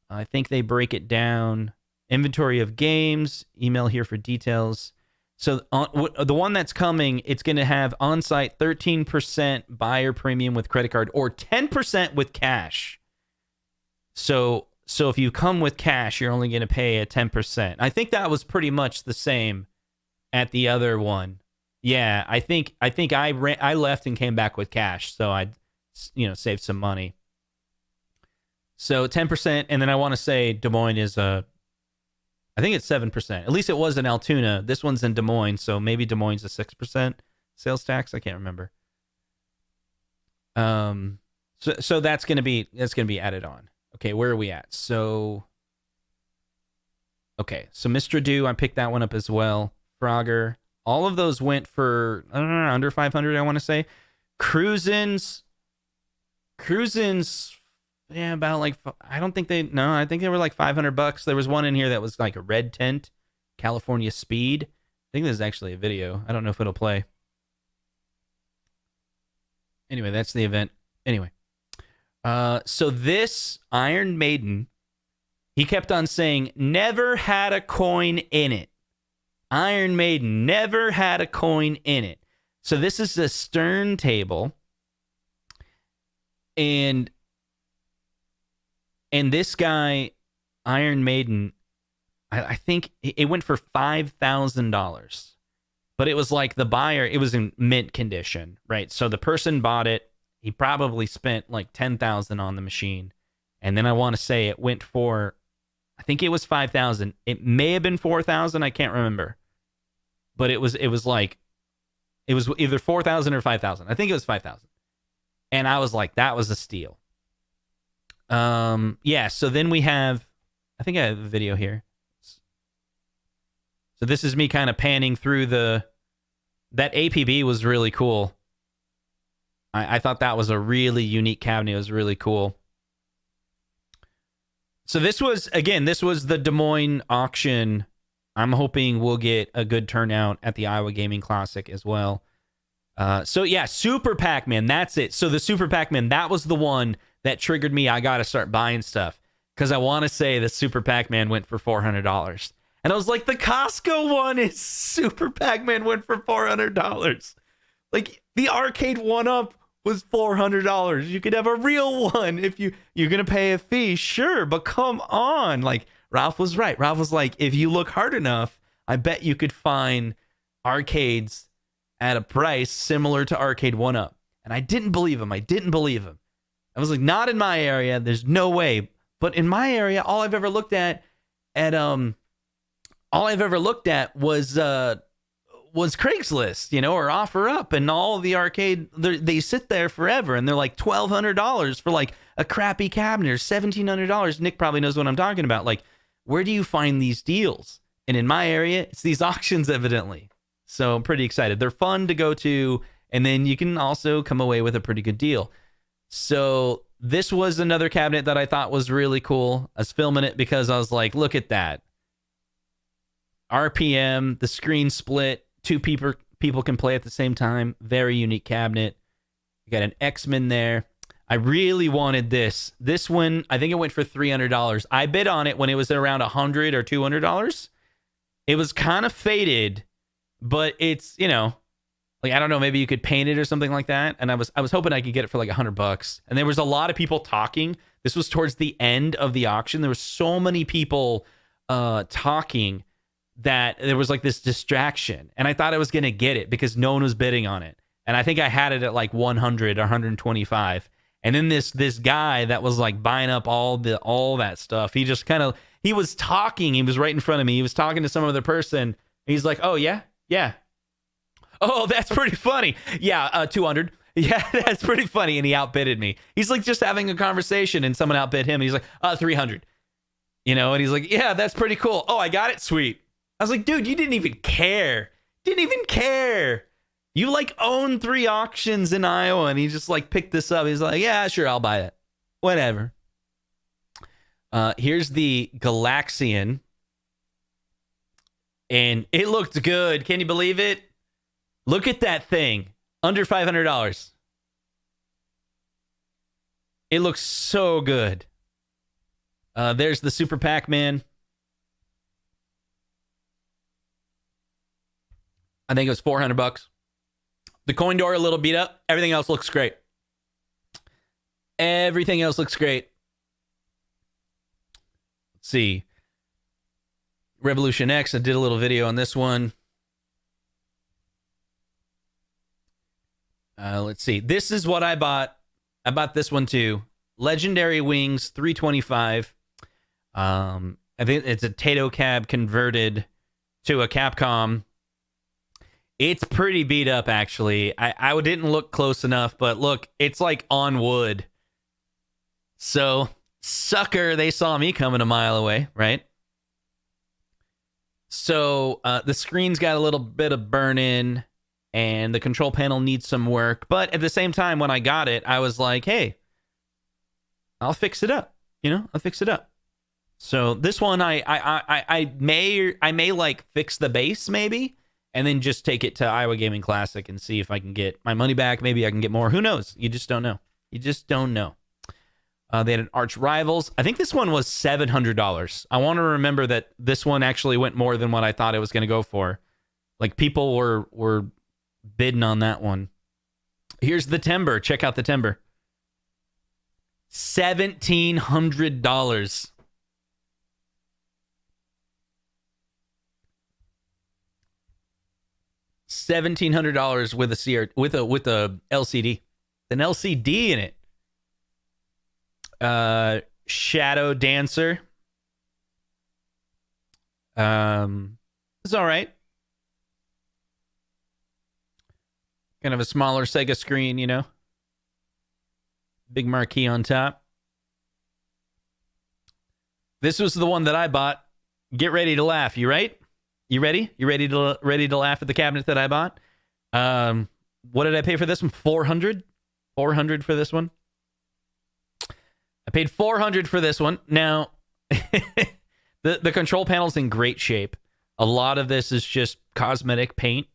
Speaker 1: I think they break it down. Inventory of games, email here for details. So the one that's coming, it's going to have on-site 13% buyer premium with credit card or 10% with cash. So if you come with cash, you're only going to pay a 10%. I think that was pretty much the same at the other one. Yeah, I think I left and came back with cash, so I saved some money. So 10%, and then I want to say Des Moines is I think it's 7%. At least it was in Altoona. This one's in Des Moines, so maybe Des Moines is 6% sales tax. I can't remember. So that's gonna be added on. Okay, where are we at? So Mr. Do, I picked that one up as well. Frogger, all of those went for under 500. I want to say Cruisin's. Yeah, about like I think they were like $500. There was one in here that was like a red tint, California Speed. I think this is actually a video. I don't know if it'll play. Anyway, that's the event. Anyway. So this Iron Maiden, he kept on saying, never had a coin in it. Iron Maiden never had a coin in it. So this is a stern table. And this guy, Iron Maiden, I think it went for $5,000. But it was like the buyer, it was in mint condition, right? So the person bought it. He probably spent like $10,000 on the machine. And then I want to say it went for, I think it was $5,000. It may have been $4,000. I can't remember. But it was either $4,000 or $5,000. I think it was $5,000. And I was like, that was a steal. Yeah, so then we have, I think I have a video here. So this is me kind of panning through that APB was really cool. I thought that was a really unique cabinet. It was really cool. So this was the Des Moines auction. I'm hoping we'll get a good turnout at the Iowa Gaming Classic as well. So yeah, Super Pac-Man, that's it. So the Super Pac-Man, that was the one that triggered me. I got to start buying stuff. because I want to say the Super Pac-Man went for $400. And I was like, the Costco one is Super Pac-Man went for $400. Like, the arcade one-up was $400. You could have a real one if you're going to pay a fee. Sure, but come on. Like, Ralph was right. Ralph was like, if you look hard enough, I bet you could find arcades at a price similar to arcade one-up. And I didn't believe him. I was like, not in my area. There's no way. But in my area, all I've ever looked at was Craigslist, or OfferUp, and all the arcade. They sit there forever, and they're like $1,200 for like a crappy cabinet, or $1,700. Nick probably knows what I'm talking about. Like, where do you find these deals? And in my area, it's these auctions, evidently. So I'm pretty excited. They're fun to go to, and then you can also come away with a pretty good deal. So this was another cabinet that I thought was really cool. I was filming it because I was like, look at that. RPM, the screen split, two people can play at the same time. Very unique cabinet. You got an X-Men there. I really wanted this. This one, I think it went for $300. I bid on it when it was around $100 or $200. It was kind of faded, but it's, like, I don't know, maybe you could paint it or something like that. And I was hoping I could get it for like $100. And there was a lot of people talking. This was towards the end of the auction. There were so many people talking that there was like this distraction. And I thought I was going to get it because no one was bidding on it. And I think I had it at like 100 or 125. And then this guy that was like buying up all that stuff, he just he was talking. He was right in front of me. He was talking to some other person. He's like, oh, yeah. Oh, that's pretty funny. Yeah, 200. Yeah, that's pretty funny. And he outbidded me. He's like just having a conversation and someone outbid him. And he's like, 300. And he's like, yeah, that's pretty cool. Oh, I got it. Sweet. I was like, dude, you didn't even care. You like own 3 auctions in Iowa. And he just like picked this up. He's like, yeah, sure, I'll buy it. Whatever. Here's the Galaxian. And it looked good. Can you believe it? Look at that thing. Under $500. It looks so good. There's the Super Pac-Man. I think it was $400. The coin door a little beat up. Everything else looks great. Let's see. Revolution X. I did a little video on this one. Let's see. This is what I bought. I bought this one too. Legendary Wings 325. I think it's a Tato cab converted to a Capcom. It's pretty beat up, actually. I didn't look close enough, but look, it's like on wood. So, sucker, they saw me coming a mile away, right? So, the screen's got a little bit of burn-in, and the control panel needs some work. But at the same time, when I got it, I was like, hey, I'll fix it up. I'll fix it up. So, this one, I may like fix the base, maybe, and then just take it to Iowa Gaming Classic and see if I can get my money back. Maybe I can get more. Who knows? You just don't know. They had an Arch Rivals. I think this one was $700. I want to remember that this one actually went more than what I thought it was going to go for. Like, people were bidding on that one. Here's the timber. Check out the timber. $1,700. $1,700 with a LCD, an LCD in it. Shadow Dancer. It's all right. Kind of a smaller Sega screen, Big marquee on top. This was the one that I bought. Get ready to laugh. You right? You ready? You ready to laugh at the cabinet that I bought? What did I pay for this one? $400? $400 for this one? I paid $400 for this one. Now, the control panel's in great shape. A lot of this is just cosmetic paint.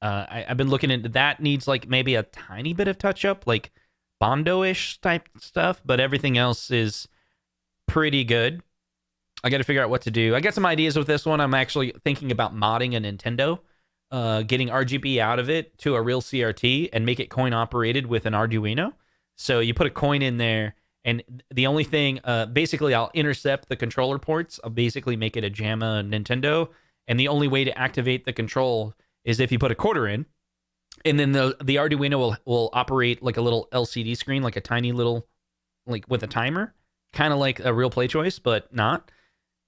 Speaker 1: I've been looking into that. Needs like maybe a tiny bit of touch up, like Bondo-ish type stuff, but everything else is pretty good. I got to figure out what to do. I got some ideas with this one. I'm actually thinking about modding a Nintendo, getting RGB out of it to a real CRT and make it coin operated with an Arduino. So you put a coin in there, and the only thing, basically, I'll intercept the controller ports. I'll basically make it a JAMA Nintendo, and the only way to activate the control is if you put a quarter in, and then the Arduino will operate like a little LCD screen, like a tiny little, like with a timer, kind of like a real Play Choice, but not.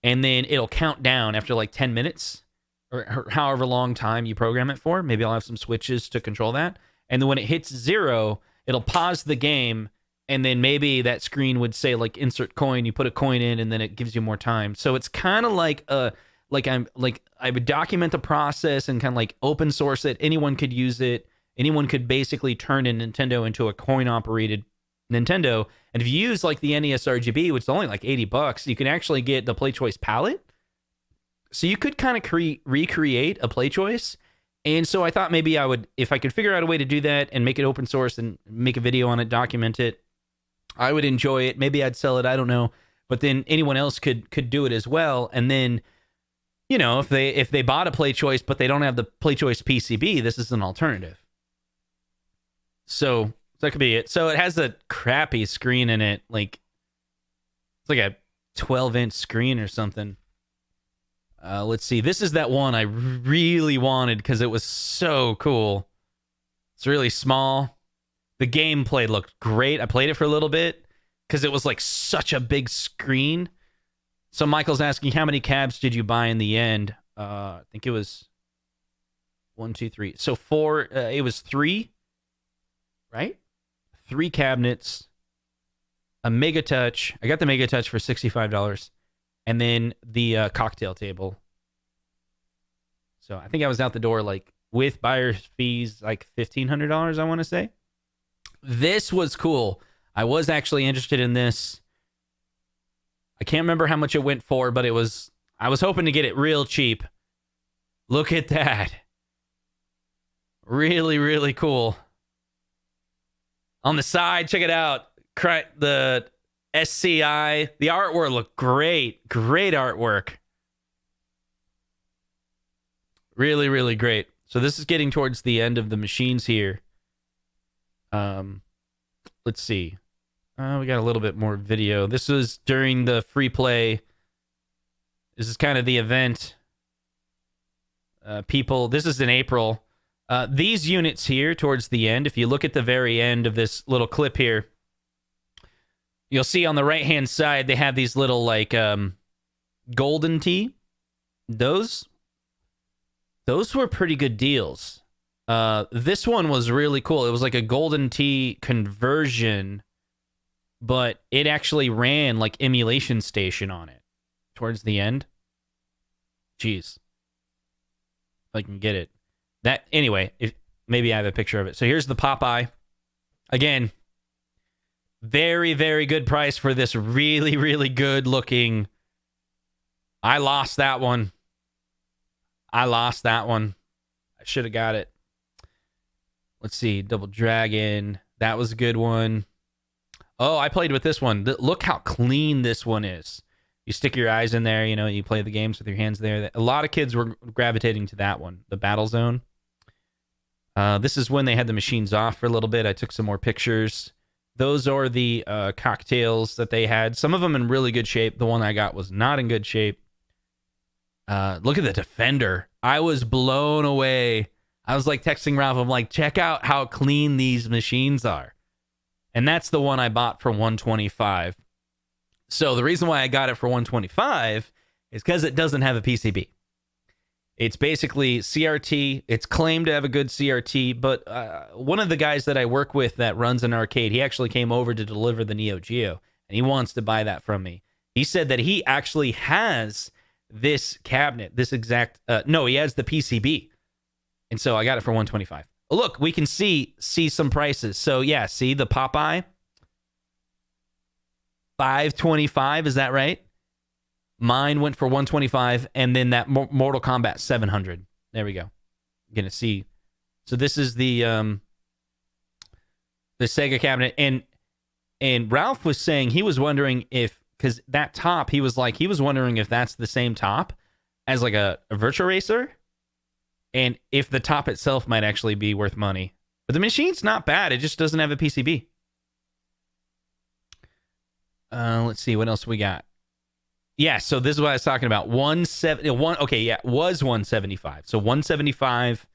Speaker 1: And then it'll count down after like 10 minutes or however long time you program it for. Maybe I'll have some switches to control that. And then when it hits 0, it'll pause the game. And then maybe that screen would say like insert coin. You put a coin in, and then it gives you more time. So it's kind of like I would document the process and kind of like open source it. Anyone could use it. Anyone could basically turn a Nintendo into a coin operated Nintendo. And if you use like the NES RGB, which is only like $80, you can actually get the Play Choice palette. So you could kind of recreate a Play Choice. And so I thought maybe I would, if I could figure out a way to do that and make it open source and make a video on it, document it, I would enjoy it. Maybe I'd sell it. I don't know. But then anyone else could do it as well. And then, you know, if they bought a Play Choice, but they don't have the Play Choice PCB, this is an alternative. So that could be it. So it has a crappy screen in it. Like, it's like a 12-inch screen or something. Let's see. This is that one I really wanted because it was so cool. It's really small. The gameplay looked great. I played it for a little bit because it was like such a big screen. So Michael's asking, how many cabs did you buy in the end? I think it was 1, 2, 3. So 4. It was 3, right? 3 cabinets, a Mega Touch. I got the Mega Touch for $65, and then the cocktail table. So I think I was out the door like with buyer's fees like $1,500. I want to say. This was cool. I was actually interested in this. I can't remember how much it went for, but I was hoping to get it real cheap. Look at that. Really, really cool. On the side, check it out. The SCI. The artwork looked great. Great artwork. Really, really great. So this is getting towards the end of the machines here. Let's see. We got a little bit more video. This was during the free play. This is kind of the event. This is in April. These units here towards the end, if you look at the very end of this little clip here, you'll see on the right-hand side, they have these little like golden tee. Those were pretty good deals. This one was really cool. It was like a golden tee conversion, but it actually ran like emulation station on it towards the end. Jeez. If I can get it. Anyway, maybe I have a picture of it. So here's the Popeye. Again, very, very good price for this really, really good looking. I lost that one. I should have got it. Let's see. Double Dragon. That was a good one. Oh, I played with this one. Look how clean this one is. You stick your eyes in there, you play the games with your hands there. A lot of kids were gravitating to that one, the Battle Zone. This is when they had the machines off for a little bit. I took some more pictures. Those are the cocktails that they had. Some of them in really good shape. The one I got was not in good shape. Look at the Defender. I was blown away. I was like texting Ralph. I'm like, check out how clean these machines are. And that's the one I bought for $125. So the reason why I got it for $125 is because it doesn't have a PCB. It's basically CRT. It's claimed to have a good CRT, but one of the guys that I work with that runs an arcade, he actually came over to deliver the Neo Geo, and he wants to buy that from me. He said that he actually has this cabinet, this exact, he has the PCB. And so I got it for $125. Look, we can see some prices. So yeah, see the Popeye? $525, is that right? Mine went for $125, and then that Mortal Kombat $700. There we go. You're gonna see. So this is the Sega cabinet, and Ralph was saying he was wondering if, because that top, he was wondering if that's the same top as like a Virtua Racer, and if the top itself might actually be worth money. But the machine's not bad. It just doesn't have a PCB. Let's see what else we got. Yeah, so this is what I was talking about. Was 175. So 175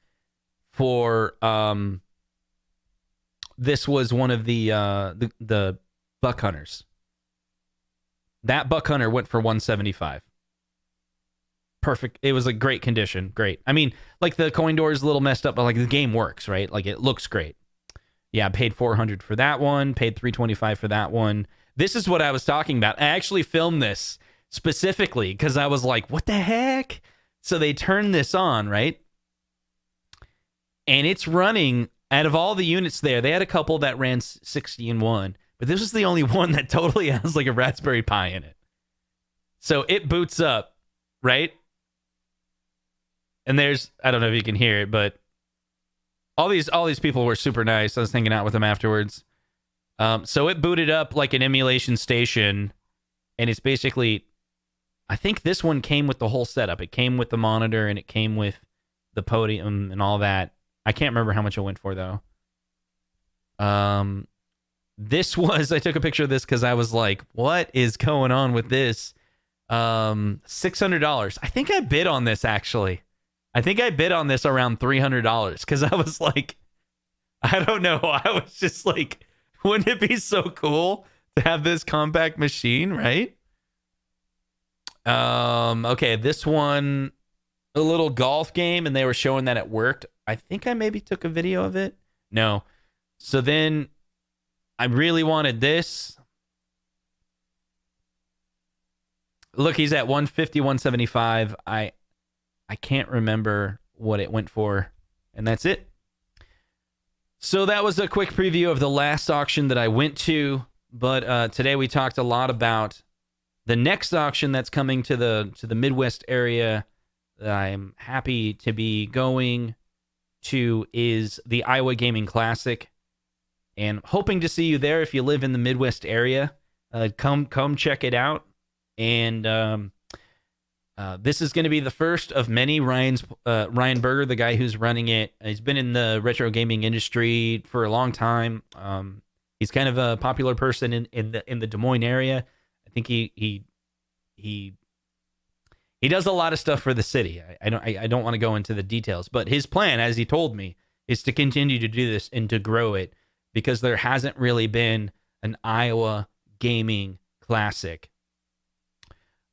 Speaker 1: for this was one of the Buck Hunters. That Buck Hunter went for 175. Perfect. It was a great condition. Great. I mean, like the coin door is a little messed up, but like the game works, right? Like it looks great. Yeah, paid $400 for that one, paid $325 for that one. This is what I was talking about. I actually filmed this specifically because I was like, what the heck? So they turned this on, right? And it's running, out of all the units there, they had a couple that ran 60 in one, but this is the only one that totally has like a Raspberry Pi in it. So it boots up, right? And there's, I don't know if you can hear it, but all these people were super nice. I was hanging out with them afterwards. So it booted up like an emulation station, and it's basically, I think this one came with the whole setup. It came with the monitor, and it came with the podium and all that. I can't remember how much it went for, though. This was, I took a picture of this because I was like, what is going on with this? $600. I think I bid on this, actually. I think I bid on this around $300 because I was like, I don't know. I was just like, wouldn't it be so cool to have this compact machine, right? Okay, this one, a little golf game, and they were showing that it worked. I think I maybe took a video of it. No. So then I really wanted this. Look, he's at 150, 175. I can't remember what it went for, and that's it. So that was a quick preview of the last auction that I went to, but today we talked a lot about the next auction that's coming to the Midwest area that I'm happy to be going to is the Iowa Gaming Classic, and hoping to see you there if you live in the Midwest area. Come check it out, and this is going to be the first of many. Ryan Berger, the guy who's running it, he's been in the retro gaming industry for a long time. He's kind of a popular person in the Des Moines area. I think he does a lot of stuff for the city. I don't want to go into the details, but his plan, as he told me, is to continue to do this and to grow it because there hasn't really been an Iowa Gaming Classic.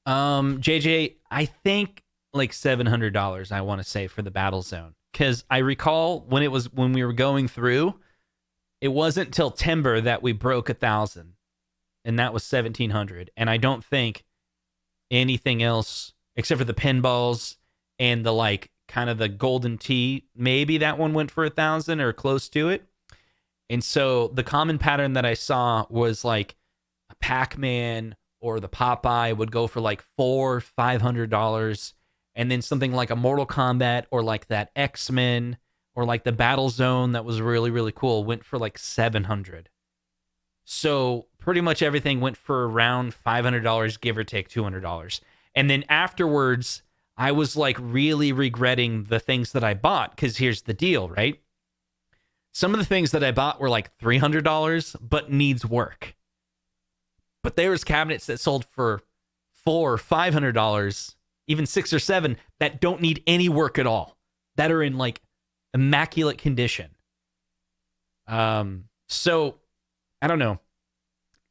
Speaker 1: JJ, I think like $700, I want to say, for the Battle Zone, because I recall when we were going through, it wasn't till Timber that we broke 1,000, and that was 1,700. And I don't think anything else except for the pinballs and the like kind of the golden tee, maybe that one went for 1,000 or close to it. And so the common pattern that I saw was like a Pac-Man or the Popeye would go for like $400-$500, and then something like a Mortal Kombat or like that X-Men or like the Battle Zone that was really, really cool went for like $700. So pretty much everything went for around $500, give or take $200. And then afterwards, I was like really regretting the things that I bought, because here's the deal, right? Some of the things that I bought were like $300, but needs work. But there was cabinets that sold for $400 or $500, even $600 or $700, that don't need any work at all, that are in like immaculate condition. So I don't know.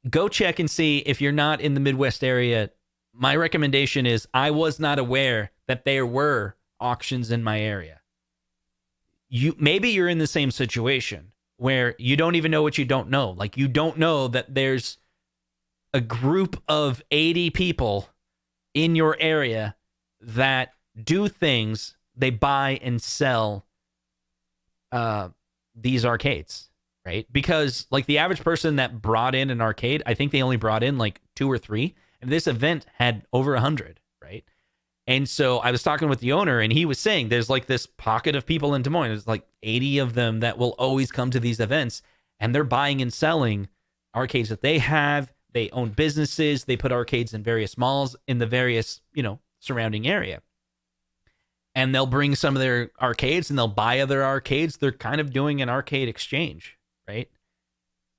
Speaker 1: Go check and see if you're not in the Midwest area. My recommendation is, I was not aware that there were auctions in my area. Maybe you're in the same situation where you don't even know what you don't know. Like, you don't know that there's a group of 80 people in your area that do things. They buy and sell these arcades, right? Because like the average person that brought in an arcade, I think they only brought in like 2 or 3. And this event had over 100, right? And so I was talking with the owner, and he was saying there's like this pocket of people in Des Moines. There's like 80 of them that will always come to these events, and they're buying and selling arcades that they have, they own businesses. They put arcades in various malls in the various, surrounding area. And they'll bring some of their arcades and they'll buy other arcades. They're kind of doing an arcade exchange, right?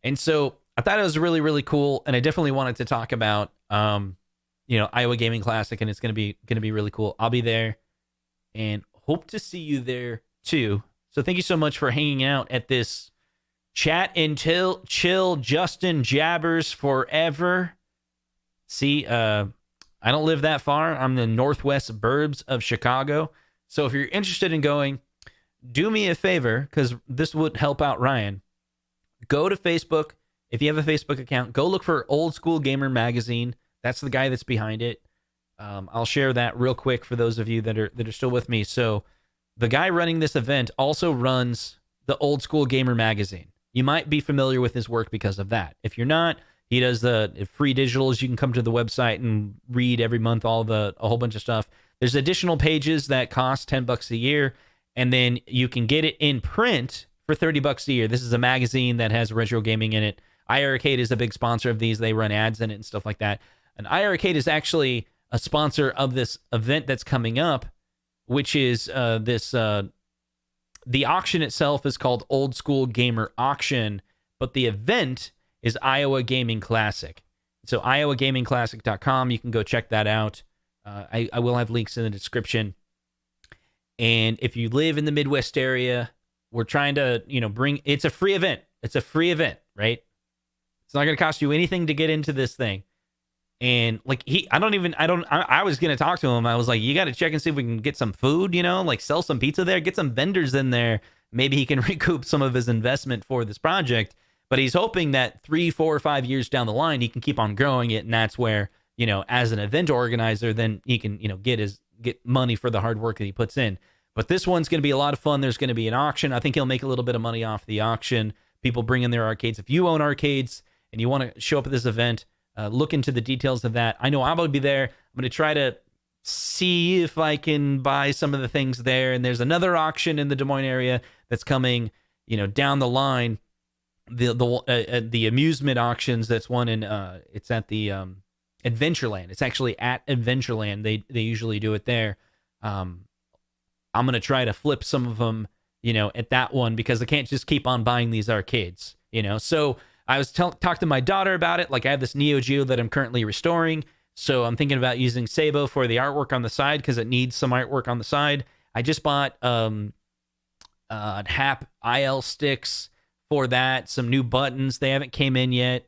Speaker 1: And so I thought it was really, really cool. And I definitely wanted to talk about, Iowa Gaming Classic, and it's going to be really cool. I'll be there and hope to see you there too. So thank you so much for hanging out at this chat until chill Justin Jabbers forever. See, I don't live that far. I'm in the northwest burbs of Chicago. So if you're interested in going, do me a favor, because this would help out Ryan. Go to Facebook. If you have a Facebook account, go look for Old School Gamer Magazine. That's the guy that's behind it. I'll share that real quick for those of you that are still with me. So the guy running this event also runs the Old School Gamer Magazine. You might be familiar with his work because of that. If you're not, he does the free digitals. You can come to the website and read every month a whole bunch of stuff. There's additional pages that cost $10 a year, and then you can get it in print for $30 a year. This is a magazine that has retro gaming in it. iArcade is a big sponsor of these. They run ads in it and stuff like that. And iArcade is actually a sponsor of this event that's coming up, which is the auction itself is called Old School Gamer Auction, but the event is Iowa Gaming Classic. So iowagamingclassic.com, you can go check that out. I will have links in the description. And if you live in the Midwest area, we're trying to, it's a free event. It's a free event, right? It's not going to cost you anything to get into this thing. And I was going to talk to him. I was like, you got to check and see if we can get some food, sell some pizza there, get some vendors in there. Maybe he can recoup some of his investment for this project. But he's hoping that 3, 4, or 5 years down the line, he can keep on growing it. And that's where, as an event organizer, then he can, get money for the hard work that he puts in. But this one's going to be a lot of fun. There's going to be an auction. I think he'll make a little bit of money off the auction. People bring in their arcades. If you own arcades and you want to show up at this event, look into the details of that. I know I'm going to be there. I'm going to try to see if I can buy some of the things there. And there's another auction in the Des Moines area that's coming, down the line. The amusement auctions. That's one in it's at the Adventureland. It's actually at Adventureland. They usually do it there. I'm going to try to flip some of them, at that one, because I can't just keep on buying these arcades, So I was talking to my daughter about it. Like, I have this Neo Geo that I'm currently restoring. So I'm thinking about using Sabo for the artwork on the side because it needs some artwork on the side. I just bought HAP IL sticks for that, some new buttons. They haven't came in yet.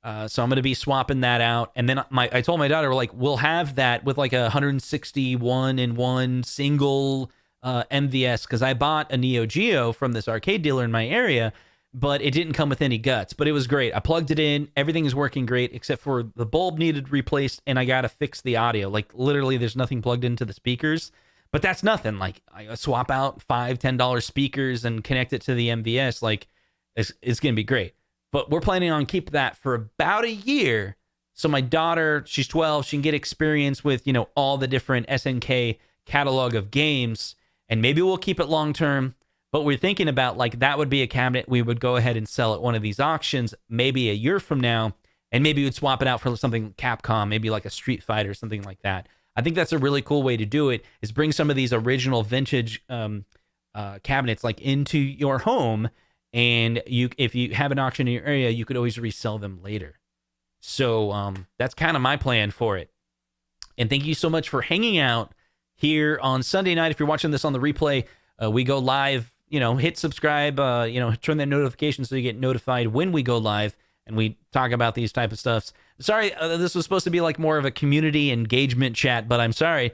Speaker 1: So I'm going to be swapping that out. And then I told my daughter, we'll have that with like a 161-in-1 single MVS, because I bought a Neo Geo from this arcade dealer in my area, but it didn't come with any guts. But it was great. I plugged it in. Everything is working great, except for the bulb needed replaced, and I got to fix the audio. Like, literally, there's nothing plugged into the speakers. But that's nothing. Like, I swap out $5, $10 speakers and connect it to the MVS. Like, it's going to be great. But we're planning on keep that for about a year. So my daughter, she's 12, she can get experience with, all the different SNK catalog of games. And maybe we'll keep it long term. But we're thinking about, that would be a cabinet we would go ahead and sell at one of these auctions maybe a year from now. And maybe we'd swap it out for something Capcom, maybe like a Street Fighter, something like that. I think that's a really cool way to do it, is bring some of these original vintage cabinets into your home. And if you have an auction in your area, you could always resell them later. So that's kind of my plan for it. And thank you so much for hanging out here on Sunday night. If you're watching this on the replay, we go live, hit subscribe, turn that notification so you get notified when we go live and we talk about these type of stuffs. Sorry, this was supposed to be more of a community engagement chat, but I'm sorry.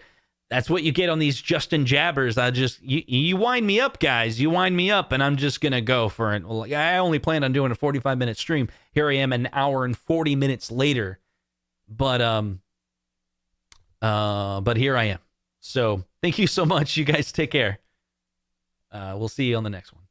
Speaker 1: That's what you get on these Justin Jabbers. You wind me up, guys. You wind me up, and I'm just going to go for it. Well, I only planned on doing a 45-minute stream. Here I am an hour and 40 minutes later. But here I am. So thank you so much. You guys take care. We'll see you on the next one.